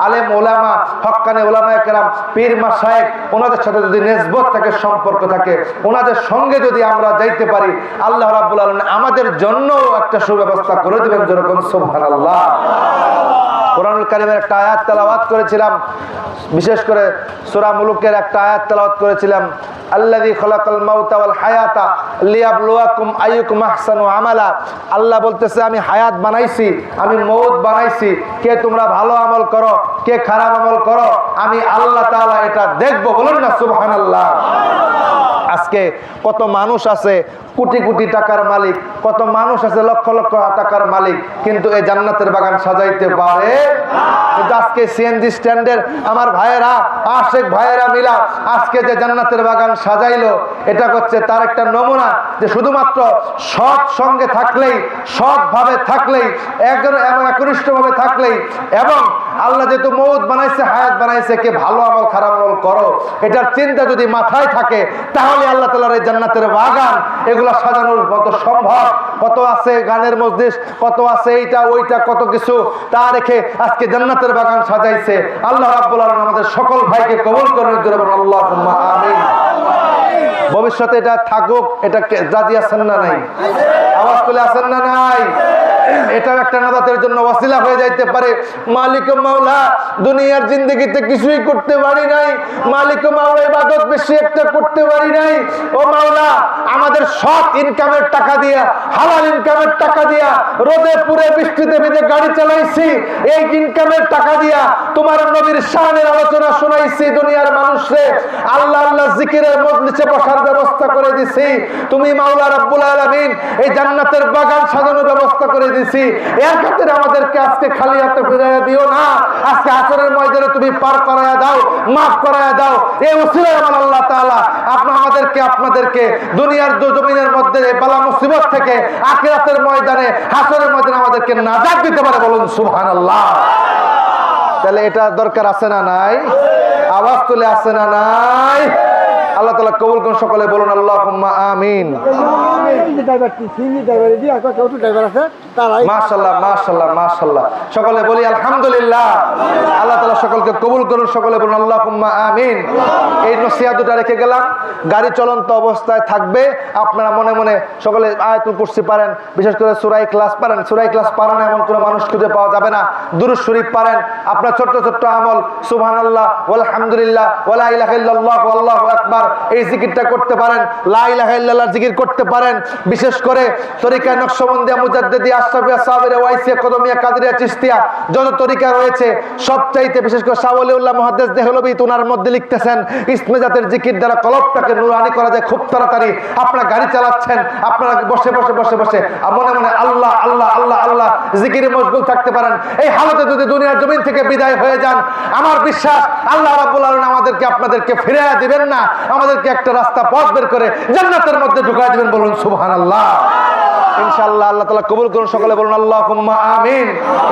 আলেম ওলামা, হক্কানি উলামায়ে কেরাম, পীর, মাশায়েখ, ওনাদের সাথে যদি নেসবত থাকে, সম্পর্ক থাকে, ওনাদের সঙ্গে যদি আমরা যাইতে পারি, আল্লাহ রাব্বুল আলামিন আমাদের জন্য একটা সুব্যবস্থা করে দিবেন। যেরকম সুবহানাল্লাহ। কোরআনুল কারীমের একটা আয়াত তেলাওয়াত করেছিলাম, বিশেষ করে সূরা মুলুকের একটা আয়াত তেলাওয়াত করেছিলাম, আল্লাযী খালাকাল মাউতা ওয়াল হায়াতা লিয়াবলুয়াকুম আইয়ুকুম আহসানু আমালা। আল্লাহ বলতেছে, আমি হায়াত বানাইছি, আমি মউত বানাইছি, কে তোমরা ভালো আমল করো, কে খারাপ আমল করো, আমি আল্লাহ তাআলা এটা দেখবো। বলুন না সুবহানাল্লাহ। আজকে কত মানুষ আছে কোটি কোটি টাকার মালিক, কত মানুষ আছে লক্ষ লক্ষ টাকার মালিক, কিন্তু এই জান্নাতের বাগান সাজাইতে পারে। কিন্তু আজকে সিএনজি স্ট্যান্ডের আমার ভাইয়েরা, আশেক ভাইয়েরা মিলা আজকে যে জান্নাতের বাগান সাজাইলো, এটা হচ্ছে তার একটা নমুনা, যে শুধুমাত্র সৎ সঙ্গে থাকলেই, সৎভাবে থাকলেই, একনিষ্ঠভাবে থাকলেই, এবং আল্লাহ যেহেতু মউত বানাইছে, হায়াত বানাইছে, কে ভালো আমল খারাপ আমল করো, এটার চিন্তা যদি মাথায় থাকে, তাহলে আল্লাহ তাআলার এই জান্নাতের বাগান এগুলো সাজানোর মতো সম্ভব। কত আছে গানের মজলিস, কত আছে এইটা ওইটা, কত কিছু, তা রেখে আজকে জান্নাতের বাগান সাজাইছে। আল্লাহ রাব্বুল আলামিন আমাদের সকল ভাইকে কবুল করেন। আল্লাহুম্মা আমিন। ভবিষ্যতে এটা থাকুক, এটা রাজি আছেন না নাই? আওয়াজ তুলে আছেন না নাই? এটাও একটা নাজাতের জন্য ওয়াসিলা হয়ে যাইতে পারে। মালিক ও মাওলা, দুনিয়ার জিন্দেগিতে কিছুই করতে পারি নাই, মালিক ও মাওলা ইবাদত বেশি একটা করতে পারি নাই। ও মাওলা, আমাদের সৎ ইনকামের টাকা দিয়া, হালাল ইনকামের টাকা দিয়া, রোদে পুরে বৃষ্টিতে ভিজে গাড়ি চালাইছি, এই ইনকামের টাকা দিয়া তোমার নবীর শানের আলোচনা শোনাইছি দুনিয়ার মানুষরে, আল্লাহ আল্লাহ জিকিরের মজলিসে বসার ব্যবস্থা করে দিছি। তুমি মাওলা রাব্বুল আলামিন এই জান্নাতের বাগান সাজানোর ব্যবস্থা করে দিছি। এর খাতিরে আমাদেরকে আজকে খালি হাতে ফিরাইয়া দিও না। আজকে আসরের ময়দানে তুমি পার করায়া দাও, মাফ করায়া দাও। এই ওসিলায় আমার আল্লাহ তাআলা আমাদেরকে, আপনাদেরকে দুনিয়ার জমিনের মধ্যে বালা মুসিবত থেকে আখিরাতের ময়দানে, হাসরের ময়দানে আমাদেরকে নাজাত দিতে পারে। বলুন সুবহানাল্লাহ। তাহলে এটা দরকার আছে না নাই? আওয়াজ তুলে আছে না নাই? আল্লাহ তাআলা কবুল করুন, সকলে বলুন আল্লাহুম্মা আমিন। মাশাআল্লাহ মাশাআল্লাহ মাশাআল্লাহ, সকলে বলি আলহামদুলিল্লাহ। আল্লাহ তাআলা সকলকে কবুল করুন, সকলে বলুন আল্লাহুম্মা আমিন। এই নসিহত দুটো রেখে গেলাম, গাড়ি চলন্ত অবস্থায় থাকবে, আপনারা মনে মনে সকলে আয়াতুল কুরসি পারেন, বিশেষ করে সূরা ইখলাস পারেন। সূরা ইখলাস পারেন এমন কোনো মানুষ খুঁজে পাওয়া যাবে না। দুরূদ শরীফ পারেন, আপনার ছোট্ট ছোট্ট আমল সুবহানাল্লাহ ওয়ালহামদুলিল্লাহ ওয়ালা ইলাহা ইল্লাল্লাহ আল্লাহু আকবার, এই জিকিরটা করতে পারেন। লা ইলাহা ইল্লাল্লাহ জিকির করতে পারেন। বিশেষ করে তরিকা নকশবন্দিয়া, মুজাদ্দিদিয়া, আশরাফিয়া, সাবিরিয়া, ওয়াইসিয়া, কদমিয়া, কাদরিয়া, চিশতিয়া যত তরিকা রয়েছে সবচাইতে বিশেষ করে শাহ ওলিউল্লাহ মুহাদ্দিস দেহলভী ওনার মধ্যে লিখতেছেন ইসমে জাতের জিকির দ্বারা কলবটাকে নুরানি করা যায় খুব তাড়াতাড়ি। আপনারা গাড়ি চালাচ্ছেন, আপনারা বসে বসে বসে বসে মনে মনে আল্লাহ আল্লাহ আল্লাহ আল্লাহ জিকিরে মশগুল থাকতে পারেন। এই হালতে যদি দুনিয়ার জমিন থেকে বিদায় হয়ে যান, আমার বিশ্বাস আল্লাহ রাব্বুল আলামিন আমাদেরকে আপনাদেরকে ফিরিয়ে দিবেন না, আমাদেরকে একটা রাস্তা পথ বের করে জান্নাতের মধ্যে ঢুকায় দিবেন। বলুন সুবহানাল্লাহ। ইনশাআল্লাহ আল্লাহ তাআলা কবুল করুন, সকলে বলুন আল্লাহুম্মা আমিন।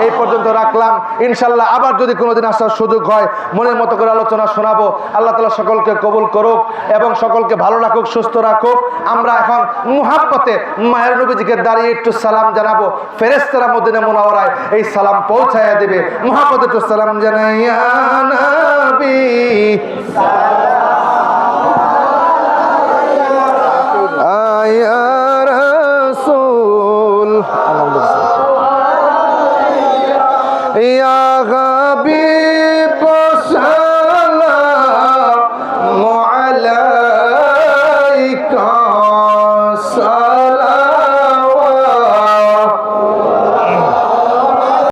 এই পর্যন্ত রাখলাম, ইনশাআল্লাহ আবার যদি কোনোদিন আসার সুযোগ হয় মনের মতো করে আলোচনা শোনাবো। আল্লাহ তাআলা সকলকে কবুল করুক এবং সকলকে ভালো রাখুক, সুস্থ রাখুক। আমরা এখন মুহাব্বতে মায়ের নবীজিকে দাঁড়িয়ে একটু সালাম জানাবো। ফেরেশতারা মদিনা মুনাওয়ারায় এই সালাম পৌঁছায়া দেবে। মুহাব্বতে একটু সালাম জানাই, ইয়া নবী